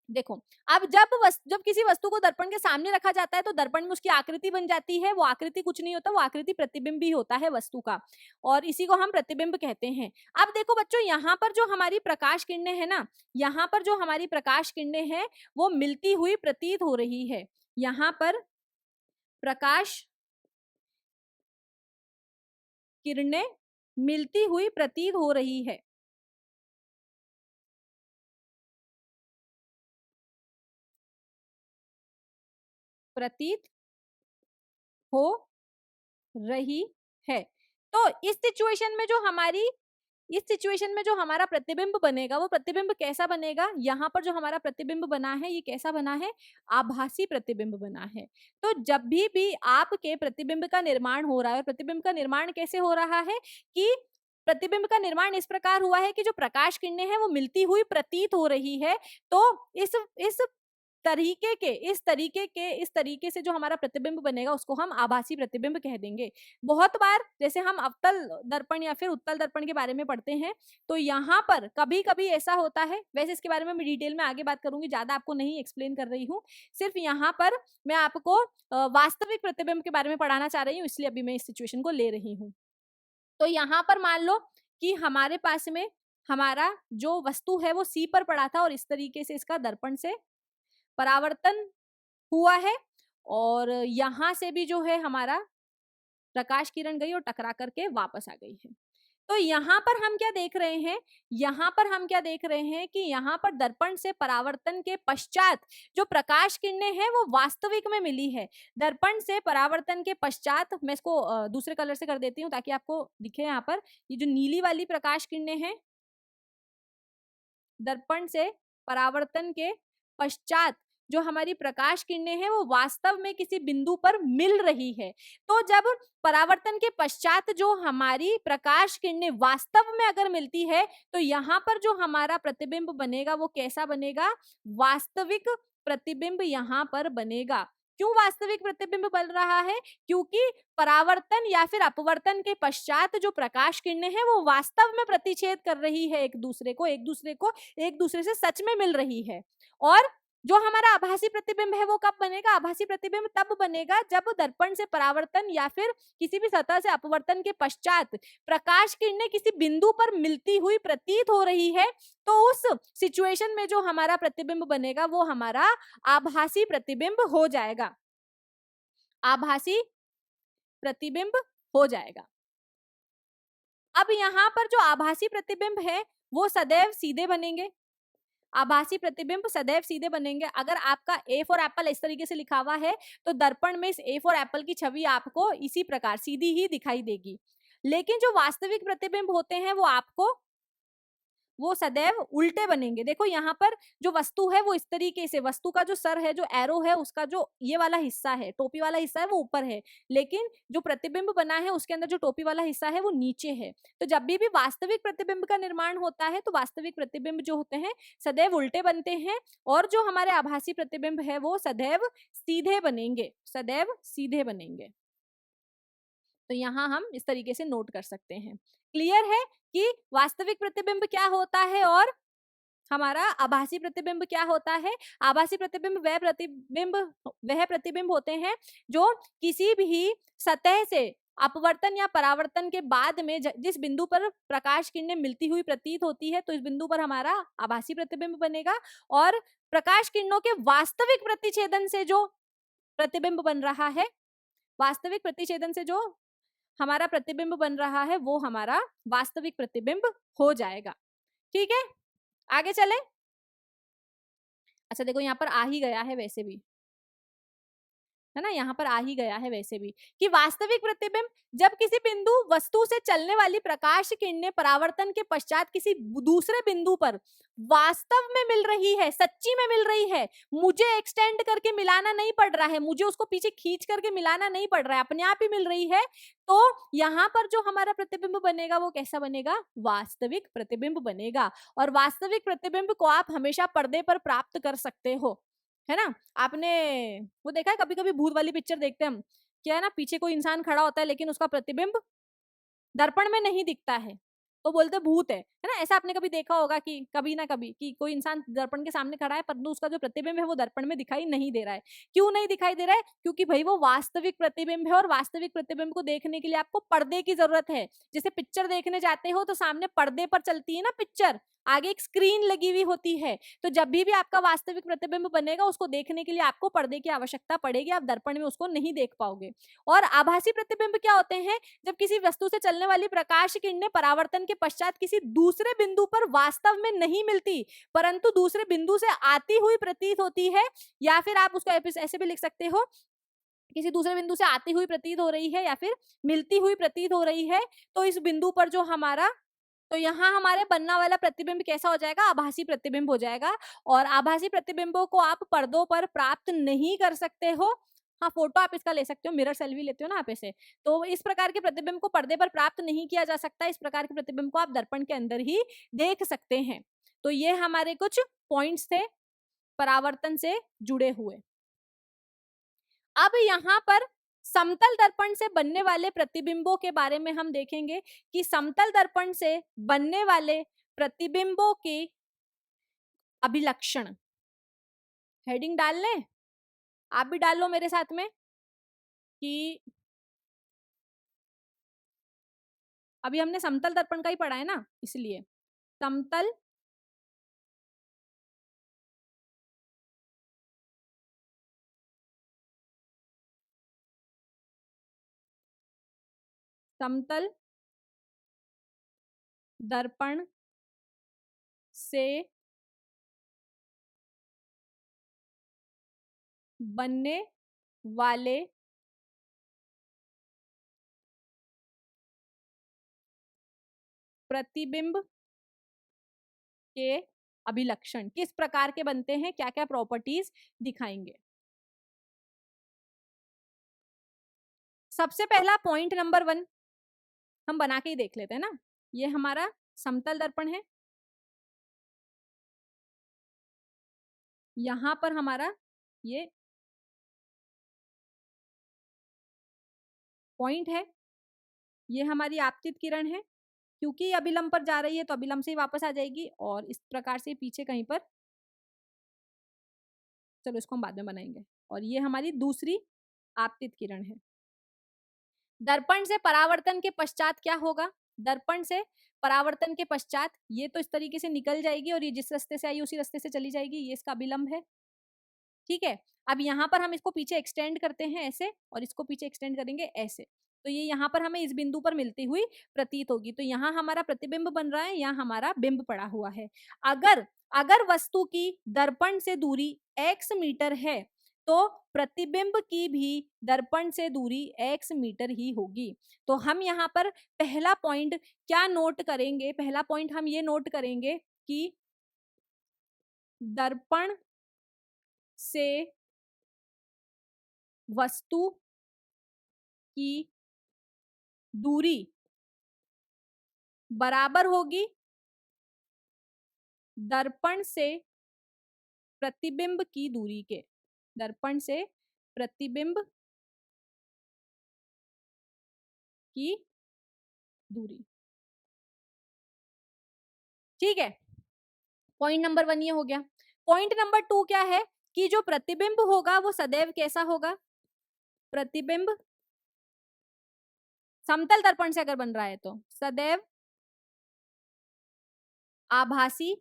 देखो, अब जब किसी वस्तु को दर्पण के सामने रखा जाता है तो दर्पण में उसकी आकृति बन जाती है। वो आकृति कुछ नहीं होता, वो आकृति प्रतिबिंब ही होता है वस्तु का, और इसी को हम प्रतिबिंब कहते हैं। अब देखो बच्चों, यहाँ पर जो हमारी प्रकाश किरणें है ना, यहाँ पर जो हमारी प्रकाश किरणें हैं वो मिलती हुई प्रतीत हो रही है। यहाँ पर प्रकाश किरणें मिलती हुई प्रतीत हो रही है। प्रतीत हो रही है। तो इस सिचुएशन में जो हमारा प्रतिबिंब बनेगा वो प्रतिबिंब कैसा बनेगा? यहाँ पर जो हमारा प्रतिबिंब बना है ये कैसा बना है? आभासी प्रतिबिंब बना है। तो जब भी आपके प्रतिबिंब का निर्माण हो रहा है, प्रतिबिंब का निर्माण कैसे हो रहा है कि प्रतिबिंब का निर्माण इस प्रकार हुआ है कि जो प्रकाश किरणें हैं वो मिलती हुई प्रतीत हो रही है। तो इस तरीके से जो हमारा प्रतिबिंब बनेगा उसको हम आभासी प्रतिबिंब कह देंगे। बहुत बार जैसे हम अवतल दर्पण या फिर उत्तल दर्पण के बारे में पढ़ते हैं तो यहाँ पर कभी-कभी ऐसा होता है, वैसे इसके बारे में मैं डिटेल में आगे बात करूंगी, ज्यादा आपको नहीं एक्सप्लेन कर रही हूँ, सिर्फ यहाँ पर मैं आपको वास्तविक प्रतिबिंब के बारे में पढ़ाना चाह रही हूँ, इसलिए अभी मैं इस सिचुएशन को ले रही हूँ। तो यहाँ पर मान लो कि हमारे पास में हमारा जो वस्तु है वो सी पर पड़ा था और इस तरीके से इसका दर्पण से परावर्तन हुआ है, और यहां से भी जो है हमारा प्रकाश किरण गई और टकरा करके वापस आ गई है। तो यहाँ पर हम क्या देख रहे हैं? यहाँ पर हम क्या देख रहे हैं कि यहाँ पर दर्पण से परावर्तन के पश्चात जो प्रकाश किरणें हैं वो वास्तविक में मिली है। दर्पण से परावर्तन के पश्चात, मैं इसको दूसरे कलर से कर देती हूँ ताकि आपको दिखे। यहाँ पर ये जो नीली वाली प्रकाश किरणें हैं, दर्पण से परावर्तन के पश्चात जो हमारी प्रकाश किरणें हैं वो वास्तव में किसी बिंदु पर मिल रही है। तो जब परावर्तन के पश्चात जो हमारी प्रकाश किरणें वास्तव में अगर मिलती है तो यहाँ पर जो हमारा प्रतिबिंब बनेगा वो कैसा बनेगा? वास्तविक प्रतिबिंब यहाँ पर बनेगा। क्यों वास्तविक प्रतिबिंब बन रहा है? क्योंकि परावर्तन या फिर अपवर्तन के पश्चात जो प्रकाश किरणें हैं वो वास्तव में प्रतिच्छेद कर रही है एक दूसरे से सच में मिल रही है। और जो हमारा आभासी प्रतिबिंब है वो कब बनेगा? आभासी प्रतिबिंब तब बनेगा जब दर्पण से परावर्तन या फिर किसी भी सतह से अपवर्तन के पश्चात प्रकाश किरणें किसी बिंदु पर मिलती हुई प्रतीत हो रही है। तो उस सिचुएशन में जो हमारा प्रतिबिंब बनेगा वो हमारा आभासी प्रतिबिंब हो जाएगा। आभासी प्रतिबिंब हो जाएगा। अब यहाँ पर जो आभासी प्रतिबिंब है वो सदैव सीधे बनेंगे। आभासी प्रतिबिंब सदैव सीधे बनेंगे। अगर आपका ए फॉर एप्पल इस तरीके से लिखा हुआ है तो दर्पण में इस ए फॉर एप्पल की छवि आपको इसी प्रकार सीधी ही दिखाई देगी। लेकिन जो वास्तविक प्रतिबिंब होते हैं वो सदैव उल्टे बनेंगे। देखो यहाँ पर जो वस्तु है वो इस तरीके से, वस्तु का जो सर है, जो एरो है, उसका जो ये वाला हिस्सा है, टोपी वाला हिस्सा है, वो ऊपर है, लेकिन जो प्रतिबिंब बना है उसके अंदर जो टोपी वाला हिस्सा है वो नीचे है। तो जब भी वास्तविक प्रतिबिंब का निर्माण होता है तो वास्तविक प्रतिबिंब जो होते हैं सदैव उल्टे बनते हैं, और जो हमारे आभासी प्रतिबिंब है वो सदैव सीधे बनेंगे, सदैव सीधे बनेंगे। तो यहाँ हम इस तरीके से नोट कर सकते हैं। क्लियर है कि वास्तविक प्रतिबिंब क्या होता है और हमारा आभासी प्रतिबिंब क्या होता है? आभासी प्रतिबिंब वह प्रतिबिंब होते हैं जो किसी भी सतह से अपवर्तन या परावर्तन के बाद में जिस बिंदु पर प्रकाश किरणें मिलती हुई प्रतीत होती है तो इस बिंदु पर हमारा आभासी प्रतिबिंब बनेगा। और प्रकाश किरणों के वास्तविक प्रतिच्छेदन से जो प्रतिबिंब बन रहा है, वास्तविक प्रतिच्छेदन से जो हमारा प्रतिबिंब बन रहा है वो हमारा वास्तविक प्रतिबिंब हो जाएगा। ठीक है, आगे चले। अच्छा देखो यहाँ पर आ ही गया है वैसे भी, है ना, यहाँ पर आ ही गया है वैसे भी, कि वास्तविक प्रतिबिंब जब किसी बिंदु वस्तु से चलने वाली प्रकाश किरणें परावर्तन के पश्चात किसी दूसरे बिंदु पर वास्तव में मिल रही है, सच्ची में मिल रही है, मुझे एक्सटेंड करके मिलाना नहीं पड़ रहा है, मुझे उसको पीछे खींच करके मिलाना नहीं पड़ रहा है, अपने आप ही मिल रही है, तो यहाँ पर जो हमारा प्रतिबिंब बनेगा वो कैसा बनेगा, वास्तविक प्रतिबिंब बनेगा। और वास्तविक प्रतिबिंब को आप हमेशा पर्दे पर प्राप्त कर सकते हो, है ना। आपने वो देखा है, कभी कभी भूत वाली पिक्चर देखते हैं हम, क्या है ना, पीछे कोई इंसान खड़ा होता है लेकिन उसका प्रतिबिंब दर्पण में नहीं दिखता है, तो बोलते भूत है ना। ऐसा आपने कभी देखा होगा कि कभी ना कभी, कि कोई इंसान दर्पण के सामने खड़ा है परंतु उसका जो प्रतिबिंब है वो दर्पण में दिखाई नहीं दे रहा है। क्यों नहीं दिखाई दे रहा है, क्योंकि भाई वो वास्तविक प्रतिबिंब है, और वास्तविक प्रतिबिंब को देखने के लिए आपको पर्दे की जरूरत है। जैसे पिक्चर देखने जाते हो तो सामने पर्दे पर चलती है ना पिक्चर, आगे एक स्क्रीन लगी हुई होती है, तो जब भी आपका वास्तविक प्रतिबिंब बनेगा उसको देखने के लिए आपको पर्दे की आवश्यकता पड़ेगी, आप दर्पण में उसको नहीं देख पाओगे। और आभासी प्रतिबिंब क्या होते हैं, जब किसी वस्तु से चलने वाली प्रकाश किरणें परावर्तन के पश्चात किसी दूसरे बिंदु पर वास्तव में नहीं मिलती, परंतु दूसरे बिंदु से आती हुई प्रतीत होती है, या फिर आप उसको ऐसे भी लिख सकते हो, किसी दूसरे बिंदु से आती हुई प्रतीत हो रही है या फिर मिलती हुई प्रतीत हो रही है, तो इस बिंदु पर जो हमारा, तो यहाँ हमारे बनना वाला प्रतिबिंब कैसा हो जाएगा, आभासी प्रतिबिंब हो जाएगा। और आभासी प्रतिबिंबों को आप पर्दों पर प्राप्त नहीं कर सकते हो। हाँ, फोटो आप इसका ले सकते हो, मिरर सेल्फी लेते हो ना आप ऐसे, तो इस प्रकार के प्रतिबिंब को पर्दे पर प्राप्त नहीं किया जा सकता। इस प्रकार के प्रतिबिंब को आप दर्पण के अंदर ही देख सकते हैं। तो ये हमारे कुछ पॉइंट्स थे परावर्तन से जुड़े हुए। अब यहाँ पर समतल दर्पण से बनने वाले प्रतिबिंबों के बारे में हम देखेंगे कि समतल दर्पण से बनने वाले प्रतिबिंबों के अभिलक्षण। हेडिंग डाल लें, आप भी डाल लो मेरे साथ में, कि अभी हमने समतल दर्पण का ही पढ़ा है ना, इसलिए समतल समतल दर्पण से बनने वाले प्रतिबिंब के अभिलक्षण किस प्रकार के बनते हैं, क्या क्या प्रॉपर्टीज दिखाएंगे। सबसे पहला पॉइंट नंबर 1 हम बना के ही देख लेते हैं ना। ये हमारा समतल दर्पण है, यहां पर हमारा ये पॉइंट है, ये हमारी आपतित किरण है, क्योंकि अभिलंब पर जा रही है तो अभिलंब से ही वापस आ जाएगी, और इस प्रकार से पीछे कहीं पर, चलो इसको हम बाद में बनाएंगे। और ये हमारी दूसरी आपतित किरण है। दर्पण से परावर्तन के पश्चात क्या होगा, दर्पण से परावर्तन के पश्चात ये तो इस तरीके से निकल जाएगी, और ये जिस रास्ते से आई उसी रास्ते से चली जाएगी, ये इसका अभिलंब है। ठीक है, अब यहाँ पर हम इसको पीछे एक्सटेंड करते हैं ऐसे, और इसको पीछे एक्सटेंड करेंगे ऐसे, तो ये यहाँ पर हमें इस बिंदु पर मिलती हुई प्रतीत होगी। तो यहाँ हमारा प्रतिबिंब बन रहा है, यहाँ हमारा बिंब पड़ा हुआ है। अगर अगर वस्तु की दर्पण से दूरी x मीटर है, तो प्रतिबिंब की भी दर्पण से दूरी x मीटर ही होगी। तो हम यहाँ पर पहला पॉइंट क्या नोट करेंगे, पहला पॉइंट हम ये नोट करेंगे कि दर्पण से वस्तु की दूरी बराबर होगी दर्पण से प्रतिबिंब की दूरी के, दर्पण से प्रतिबिंब की दूरी। ठीक है, पॉइंट नंबर 1 ये हो गया। पॉइंट नंबर 2 क्या है, कि जो प्रतिबिंब होगा वो सदैव कैसा होगा, प्रतिबिंब समतल दर्पण से अगर बन रहा है तो सदैव आभासी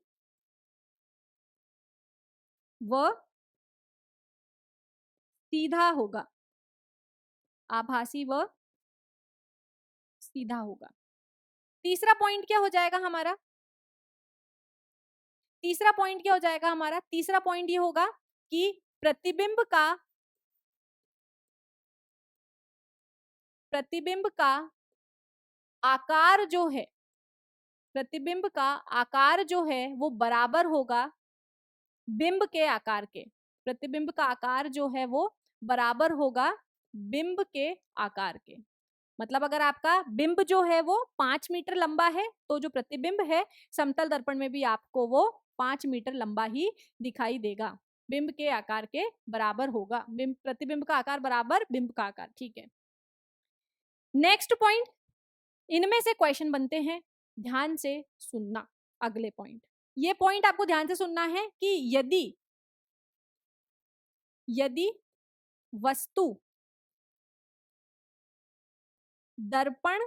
व सीधा होगा, आभासी व सीधा होगा। तीसरा पॉइंट क्या हो जाएगा हमारा, तीसरा पॉइंट क्या हो जाएगा हमारा, तीसरा पॉइंट ये होगा कि प्रतिबिंब का प्रतिबिंब का आकार जो है, प्रतिबिंब का आकार जो है वो बराबर होगा बिंब के आकार के। प्रतिबिंब का आकार जो है वो बराबर होगा बिंब के आकार के। मतलब अगर आपका बिंब जो है वो 5 मीटर लंबा है तो जो प्रतिबिंब है समतल दर्पण में भी आपको वो 5 मीटर लंबा ही दिखाई देगा। बिंब के आकार के बराबर होगा, बिंब प्रतिबिंब का आकार बराबर बिंब का आकार। ठीक है, नेक्स्ट पॉइंट, इनमें से क्वेश्चन बनते हैं, ध्यान से सुनना। अगले पॉइंट, ये पॉइंट आपको ध्यान से सुनना है कि यदि वस्तु दर्पण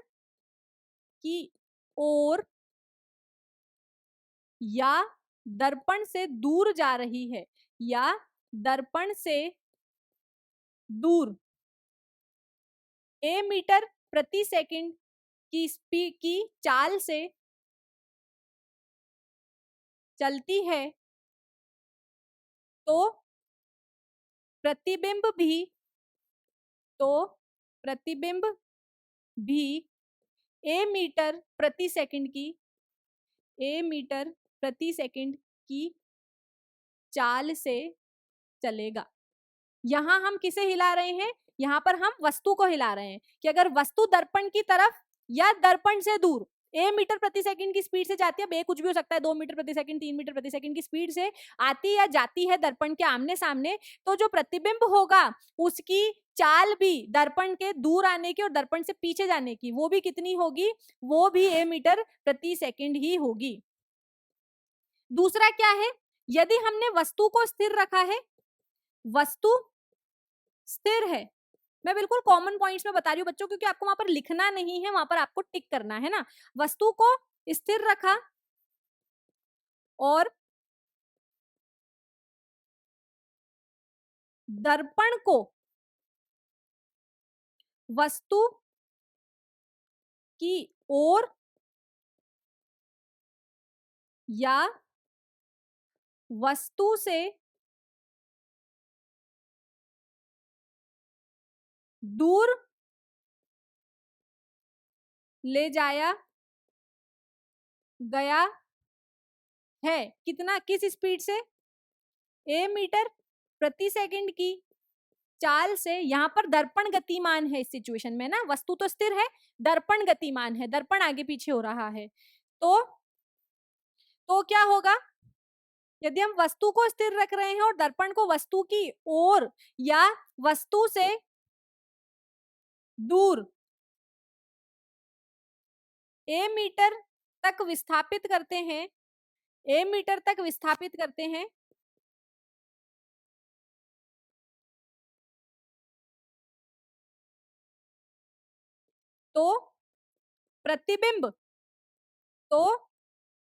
की ओर या दर्पण से दूर जा रही है या दर्पण से दूर मीटर प्रति सेकंड की स्पीड की चाल से चलती है तो प्रतिबिंब भी तो प्रतिबिंब भी मीटर प्रति सेकंड की मीटर प्रति सेकंड की चाल से चलेगा। यहां हम किसे हिला रहे हैं? यहां पर हम वस्तु को हिला रहे हैं कि अगर वस्तु दर्पण की तरफ या दर्पण से दूर मीटर प्रति सेकंड की स्पीड से जाती है, अब कुछ भी हो सकता है, 2 मीटर प्रति सेकंड, 3 मीटर प्रति सेकंड की स्पीड से आती या जाती है दर्पण के आमने सामने, तो जो प्रतिबिंब होगा उसकी चाल भी दर्पण के दूर आने की और दर्पण से पीछे जाने की वो भी कितनी होगी? वो भी मीटर प्रति सेकंड ही होगी। दूसरा क्या है? यदि हमने वस्तु को स्थिर रखा है, वस्तु स्थिर है, मैं बिल्कुल कॉमन पॉइंट्स में बता रही हूँ बच्चों, क्योंकि आपको वहां पर लिखना नहीं है, वहां पर आपको टिक करना है ना। वस्तु को स्थिर रखा और दर्पण को वस्तु की ओर या वस्तु से दूर ले जाया गया है। कितना? किस स्पीड से? मीटर प्रति सेकंड की चाल से। यहां पर दर्पण गतिमान है इस सिचुएशन में ना, वस्तु तो स्थिर है, दर्पण गतिमान है, दर्पण आगे पीछे हो रहा है। तो क्या होगा? यदि हम वस्तु को स्थिर रख रहे हैं और दर्पण को वस्तु की ओर या वस्तु से दूर मीटर तक विस्थापित करते हैं, मीटर तक विस्थापित करते हैं, तो प्रतिबिंब तो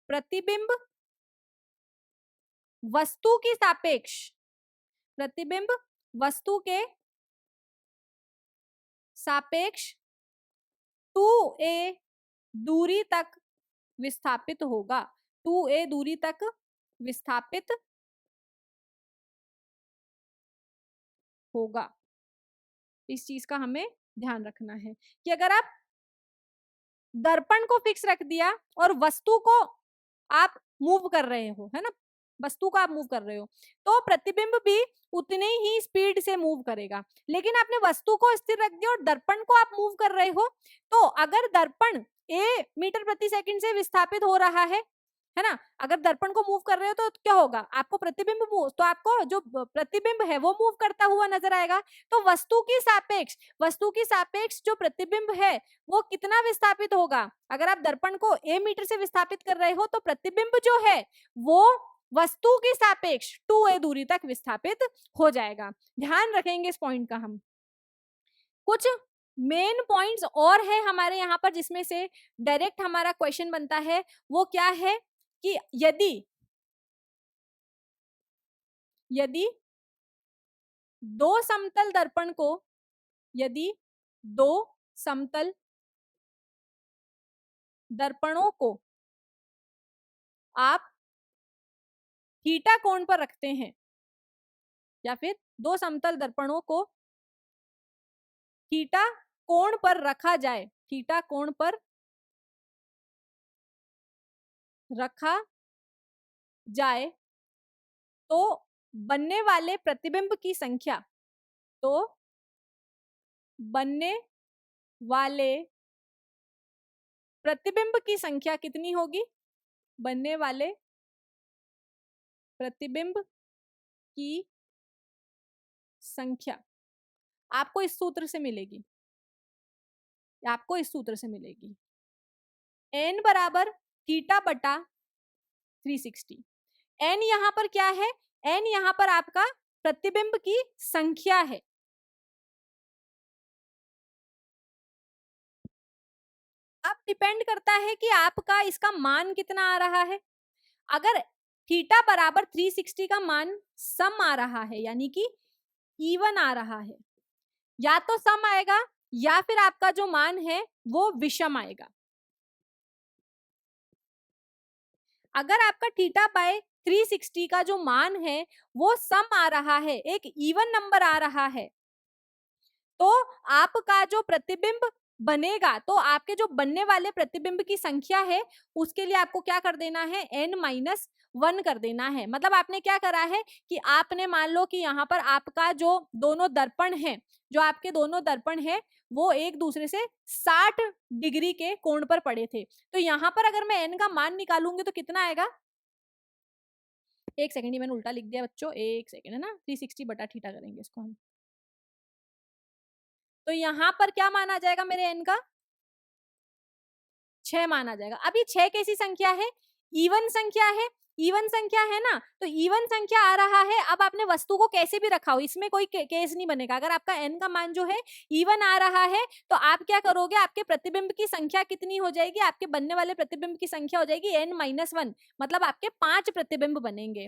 प्रतिबिंब वस्तु की सापेक्ष, प्रतिबिंब वस्तु के सापेक्ष 2a दूरी तक विस्थापित होगा। 2a दूरी तक विस्थापित होगा। इस चीज का हमें ध्यान रखना है कि अगर आप दर्पण को फिक्स रख दिया और वस्तु को आप मूव कर रहे हो, है ना, वस्तु को आप मूव कर रहे हो, तो प्रतिबिंब भी उतने ही स्पीड से मूव करेगा। लेकिन आपने वस्तु को स्थिर रख दिया और दर्पण को आप मूव कर रहे हो, तो अगर दर्पण मीटर प्रति सेकंड से विस्थापित हो रहा है ना, अगर दर्पण को मूव कर रहे हो तो क्या होगा? आपको प्रतिबिंब मूव, तो आपको जो प्रतिबिंब है वो मूव करता हुआ नजर आएगा। तो वस्तु की सापेक्ष जो प्रतिबिंब है वो कितना विस्थापित होगा? अगर आप दर्पण को मीटर से विस्थापित कर रहे हो तो प्रतिबिंब जो है वो वस्तु की सापेक्ष 2a दूरी तक विस्थापित हो जाएगा। ध्यान रखेंगे इस पॉइंट का हम। कुछ मेन पॉइंट्स और है हमारे यहाँ पर जिसमें से डायरेक्ट हमारा क्वेश्चन बनता है, वो क्या है कि यदि दो समतल दर्पण को, यदि दो समतल दर्पणों को आप थीटा कोण पर रखते हैं, या फिर दो समतल दर्पणों को थीटा कोण पर रखा जाए, थीटा कोण पर रखा जाए तो बनने वाले प्रतिबिंब की संख्या, तो बनने वाले प्रतिबिंब की संख्या कितनी होगी? बनने वाले प्रतिबिंब की संख्या आपको इस सूत्र से मिलेगी, आपको इस सूत्र से मिलेगी, n बराबर थीटा बटा 360। n यहां पर क्या है? n यहां पर आपका प्रतिबिंब की संख्या है। अब डिपेंड करता है कि आपका इसका मान कितना आ रहा है। अगर थीटा बराबर 360 का मान सम आ रहा है, यानी कि इवन आ रहा है, या तो सम आएगा या फिर आपका जो मान है वो विषम आएगा। अगर आपका थीटा बाय 360 का जो मान है वो सम आ रहा है, एक इवन नंबर आ रहा है, तो आपका जो प्रतिबिंब बनेगा, तो आपके जो बनने वाले प्रतिबिंब की संख्या है उसके लिए आपको क्या कर देना है? n-1 कर देना है। मतलब आपने क्या करा है कि आपने मान लो कि यहाँ पर आपका जो दोनों दर्पण है, जो आपके दोनों दर्पण है वो एक दूसरे से 60 डिग्री के कोण पर पड़े थे। तो यहाँ पर अगर मैं n का मान निकालूंगी तो कितना आएगा? एक सेकंड, ही मैंने उल्टा लिख दिया बच्चों, एक सेकंड है ना, 360 बटा थीटा करेंगे इसको हम। तो यहां पर क्या माना जाएगा मेरे n का? 6 माना जाएगा। अब ये 6 कैसी संख्या है? इवन संख्या है, इवन संख्या है ना, तो इवन संख्या आ रहा है। अब आपने वस्तु को कैसे भी रखा हो, इसमें कोई केस नहीं बनेगा। अगर आपका n का मान जो है इवन आ रहा है तो आप क्या करोगे? आपके प्रतिबिंब की संख्या कितनी हो जाएगी? आपके बनने वाले प्रतिबिंब की संख्या हो जाएगी n-1, मतलब आपके 5 प्रतिबिंब बनेंगे।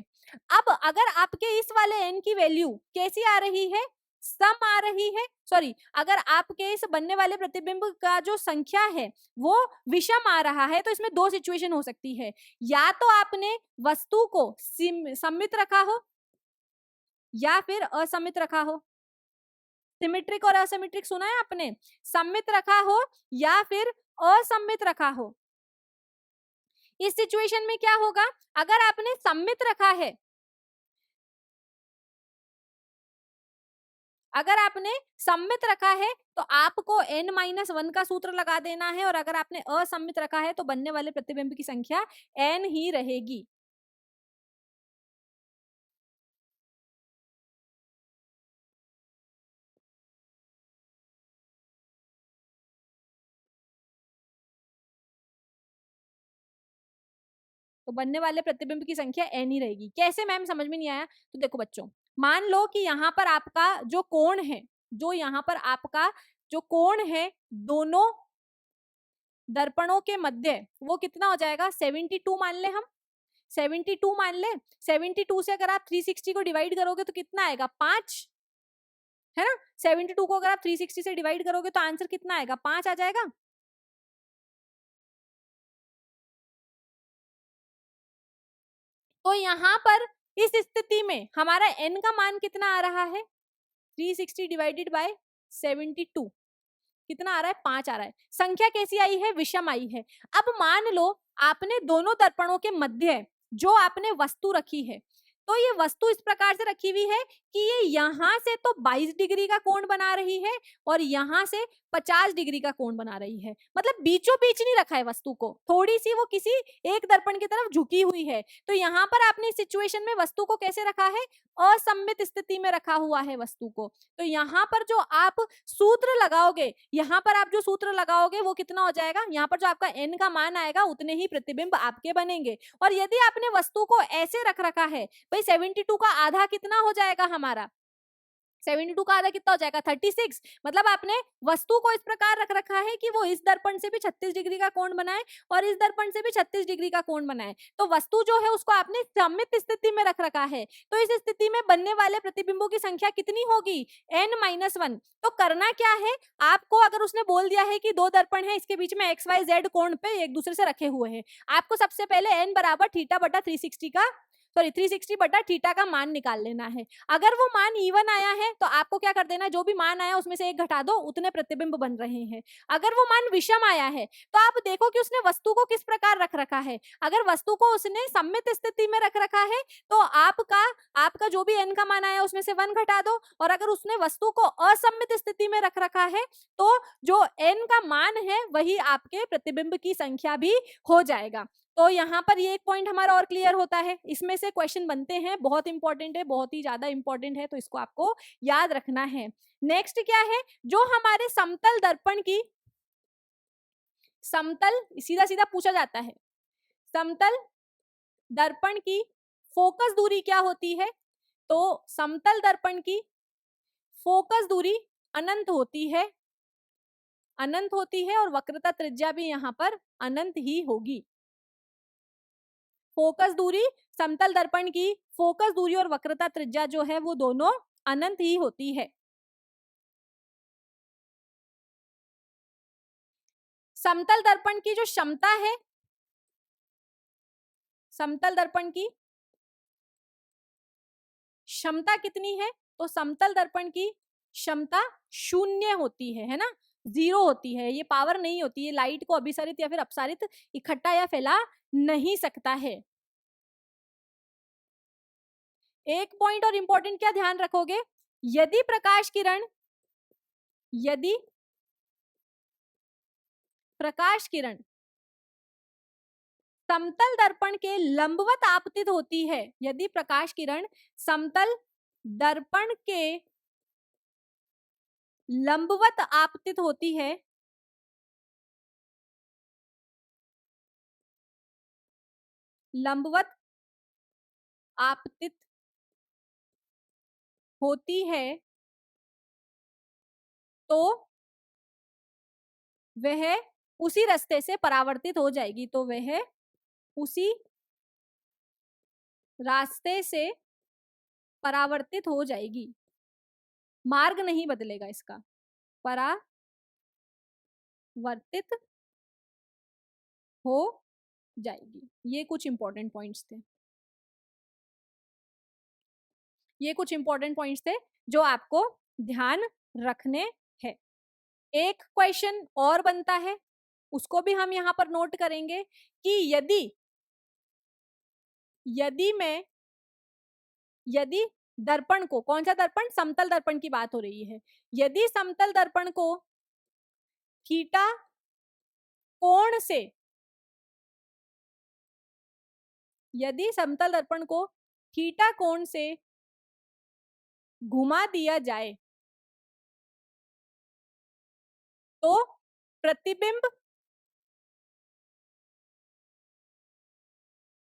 अब अगर आपके इस वाले n की वैल्यू कैसी आ रही है? सम आ रही है, सॉरी, अगर आपके इस बनने वाले प्रतिबिंब का जो संख्या है वो विषम आ रहा है, तो इसमें दो सिचुएशन हो सकती है। या तो आपने वस्तु को सममित रखा हो या फिर असमित रखा हो। सिमेट्रिक और असिमेट्रिक सुना है आपने? सममित रखा हो या फिर असममित रखा हो। इस सिचुएशन में क्या होगा? अगर आपने सममित रखा है, अगर आपने सममित रखा है तो आपको n-1 का सूत्र लगा देना है, और अगर आपने असममित रखा है तो बनने वाले प्रतिबिंब की संख्या n ही रहेगी। तो बनने वाले प्रतिबिंब की संख्या n ही रहेगी। कैसे मैम, समझ में नहीं आया? तो देखो बच्चों, मान लो कि यहाँ पर आपका जो कोण है, जो यहाँ पर आपका जो कोण है दोनों दर्पणों के मध्य, वो कितना हो जाएगा? 72 मान ले हम, 72 मान ले। 72 से अगर आप 360 को डिवाइड करोगे तो कितना आएगा? 5, है ना। 72 को अगर आप 360 से डिवाइड करोगे तो आंसर कितना आएगा? 5 आ जाएगा। तो यहाँ पर इस स्थिति में हमारा n का मान कितना आ रहा है? 360 डिवाइडेड बाय 72 कितना आ रहा है? 5 आ रहा है। संख्या कैसी आई है? विषम आई है। अब मान लो आपने दोनों दर्पणों के मध्य जो आपने वस्तु रखी है, तो ये वस्तु इस प्रकार से रखी हुई है कि ये यहाँ से तो 22 डिग्री का कोण बना रही है और यहाँ से 50 डिग्री का कोण बना रही है। मतलब बीचों बीच नहीं रखा है वस्तु को, थोड़ी सी वो किसी एक दर्पण की तरफ झुकी हुई है। तो यहाँ पर आपने इस सिचुएशन में वस्तु को कैसे रखा है? असममित स्थिति में रखा हुआ है वस्तु को। तो यहाँ पर जो आप सूत्र लगाओगे, यहाँ पर आप जो सूत्र लगाओगे वो कितना हो जाएगा? यहाँ पर जो आपका n का मान आएगा उतने ही प्रतिबिंब आपके बनेंगे। और यदि आपने वस्तु को ऐसे रख रखा है, भाई 72 का आधा कितना हो जाएगा हमारा? 72 का आधा कितना हो जाएगा? 36। मतलब आपने वस्तु को इस प्रकार रख रखा है कि वो इस दर्पण से भी 36 डिग्री का कोण बनाए और इस दर्पण से भी 36 डिग्री का कोण बनाए। तो वस्तु जो है उसको आपने सममित स्थिति में रख रखा है। तो इस स्थिति में बनने वाले प्रतिबिंबों की संख्या कितनी होगी? n-1। तो करना क्या है आपको? अगर उसने बोल दिया है कि दो दर्पण है, इसके बीच में XYZ कोण पे एक दूसरे से रखे हुए हैं, आपको सबसे पहले n बराबर थीटा बटा 360 का सॉरी 360 बटा थीटा का मान निकाल लेना है। अगर वो मान इवन आया है तो आपको क्या कर देना, जो भी मान आया उसमें से एक घटा दो, उतने प्रतिबिंब बन रहे हैं। अगर वो मान विषम आया है तो आप देखो कि उसने वस्तु को किस प्रकार रख रखा है। अगर वस्तु को उसने सममित स्थिति में रख रखा है तो आपका जो भी n का मान आया उसमें से 1 घटा दो, और अगर उसने वस्तु को असममित स्थिति में रख रखा है तो जो n का मान है वही आपके प्रतिबिंब की संख्या भी हो जाएगा। तो यहाँ पर ये एक पॉइंट हमारा और क्लियर होता है। इसमें से क्वेश्चन बनते हैं, बहुत इंपॉर्टेंट है, बहुत ही ज्यादा इंपॉर्टेंट है, तो इसको आपको याद रखना है। नेक्स्ट क्या है, जो हमारे समतल दर्पण की, समतल सीधा सीधा पूछा जाता है, समतल दर्पण की फोकस दूरी क्या होती है? तो समतल दर्पण की फोकस दूरी अनंत होती है, अनंत होती है, और वक्रता त्रिज्या भी यहाँ पर अनंत ही होगी। फोकस दूरी, समतल दर्पण की फोकस दूरी और वक्रता त्रिज्या जो है वो दोनों अनंत ही होती है। समतल दर्पण की जो क्षमता है, समतल दर्पण की क्षमता कितनी है? तो समतल दर्पण की क्षमता 0 होती है ना, 0 होती है। ये पावर नहीं होती है, लाइट को अभिसारित या फिर अपसारित इकट्ठा या फैला नहीं सकता है। एक पॉइंट और इंपॉर्टेंट क्या ध्यान रखोगे, यदि प्रकाश किरण, यदि प्रकाश किरण समतल दर्पण के लंबवत आपतित होती है, यदि प्रकाश किरण समतल दर्पण के लंबवत आपतित होती है, लंबवत आपतित होती है, तो वह उसी रास्ते से परावर्तित हो जाएगी, तो वह उसी रास्ते से परावर्तित हो जाएगी, मार्ग नहीं बदलेगा इसका, परावर्तित हो जाएगी। ये कुछ इंपॉर्टेंट पॉइंट्स थे, ये कुछ इंपॉर्टेंट पॉइंट्स थे जो आपको ध्यान रखने हैं। एक क्वेश्चन और बनता है, उसको भी हम यहां पर नोट करेंगे कि यदि दर्पण को, कौन सा दर्पण, समतल दर्पण की बात हो रही है, यदि समतल दर्पण को थीटा कोण से, यदि समतल दर्पण को थीटा कोण से घुमा दिया जाए तो प्रतिबिंब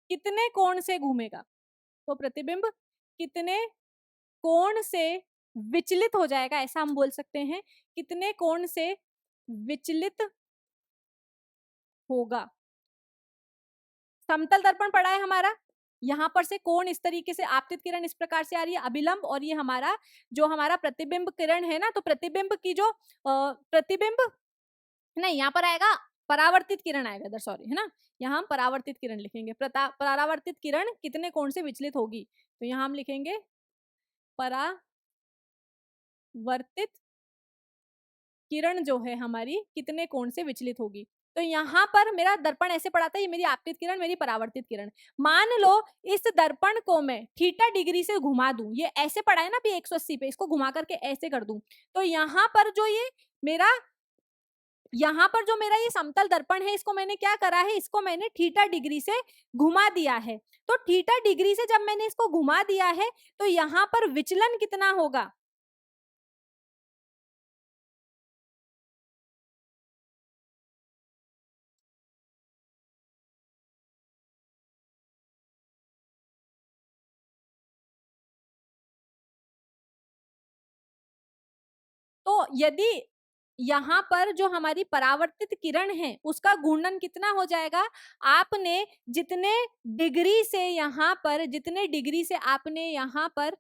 कितने कोण से घूमेगा? तो प्रतिबिंब कितने कोण से विचलित हो जाएगा, ऐसा हम बोल सकते हैं, कितने कोण से विचलित होगा। समतल दर्पण पड़ा है हमारा, यहां पर से कोण इस तरीके से, आपतित किरण इस प्रकार से आ रही है अभिलंब, और ये हमारा जो हमारा प्रतिबिंब किरण है ना, तो प्रतिबिंब की जो प्रतिबिंब नहीं, यहाँ पर आएगा परावर्तित किरण आएगा इधर, सॉरी, है ना, यहाँ हम परावर्तित किरण लिखेंगे। परावर्तित किरण कितने कोण से विचलित होगी, तो यहाँ हम लिखेंगे परावर्तित किरण जो है हमारी कितने कोण से विचलित होगी। तो यहाँ पर मेरा दर्पण ऐसे पड़ा था, ये मेरी आपतित किरण, मेरी परावर्तित किरण। मान लो इस दर्पण को मैं थीटा डिग्री से घुमा दूं, ये ऐसे पड़ा है ना अभी 180 पे, इसको घुमा करके ऐसे कर दूं, तो यहाँ पर जो ये मेरा, यहाँ पर जो मेरा ये समतल दर्पण है, इसको मैंने क्या करा है, इसको मैंने थीटा डिग्री से घुमा दिया है। तो थीटा डिग्री से जब मैंने इसको घुमा दिया है तो यहाँ पर विचलन कितना होगा? तो यदि यहाँ पर जो हमारी परावर्तित किरण है उसका घूर्णन कितना हो जाएगा, आपने जितने डिग्री से यहाँ पर, जितने डिग्री से आपने यहाँ पर,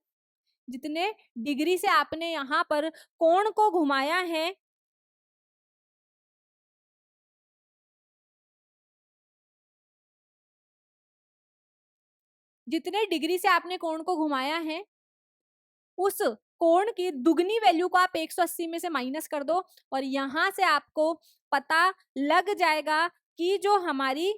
जितने डिग्री से आपने यहाँ पर कोण को घुमाया है, जितने डिग्री से आपने कोण को घुमाया है उस कोण की दुगनी वैल्यू को आप 180 में से माइनस कर दो और यहां से आपको पता लग जाएगा कि जो हमारी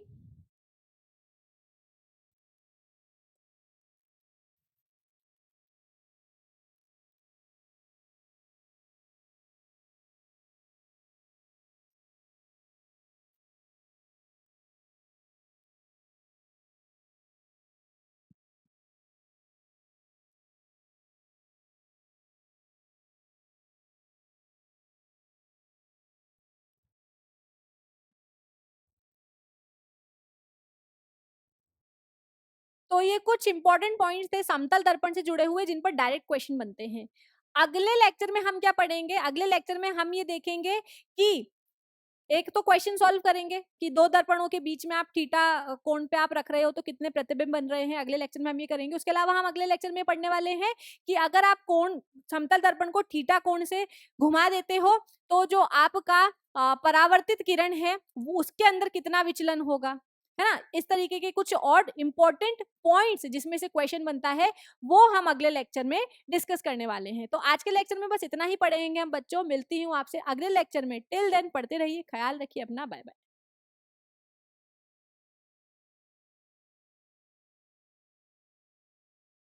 तो ये कुछ इंपॉर्टेंट पॉइंट्स थे समतल दर्पण से जुड़े हुए जिन पर डायरेक्ट क्वेश्चन बनते हैं। अगले लेक्चर में हम क्या पढ़ेंगे? अगले लेक्चर में हम ये देखेंगे कि एक तो क्वेश्चन सॉल्व करेंगे कि दो दर्पणों के बीच में आप थीटा कोण पे आप रख रहे हो तो कितने प्रतिबिंब बन रहे हैं। अगले लेक्चर में हम ये करेंगे। उसके अलावा हम अगले लेक्चर में पढ़ने वाले हैं कि अगर आप कोण समतल दर्पण को थीटा कोण से घुमा देते हो तो जो आपका परावर्तित किरण है वो उसके अंदर कितना विचलन होगा, है ना। इस तरीके के कुछ और इंपॉर्टेंट पॉइंट्स जिसमें से क्वेश्चन बनता है वो हम अगले लेक्चर में डिस्कस करने वाले हैं। तो आज के लेक्चर में बस इतना ही पढ़ेंगे हम बच्चों। मिलती हूँ आपसे अगले लेक्चर में। टिल देन पढ़ते रहिए, ख्याल रखिए अपना। Bye bye.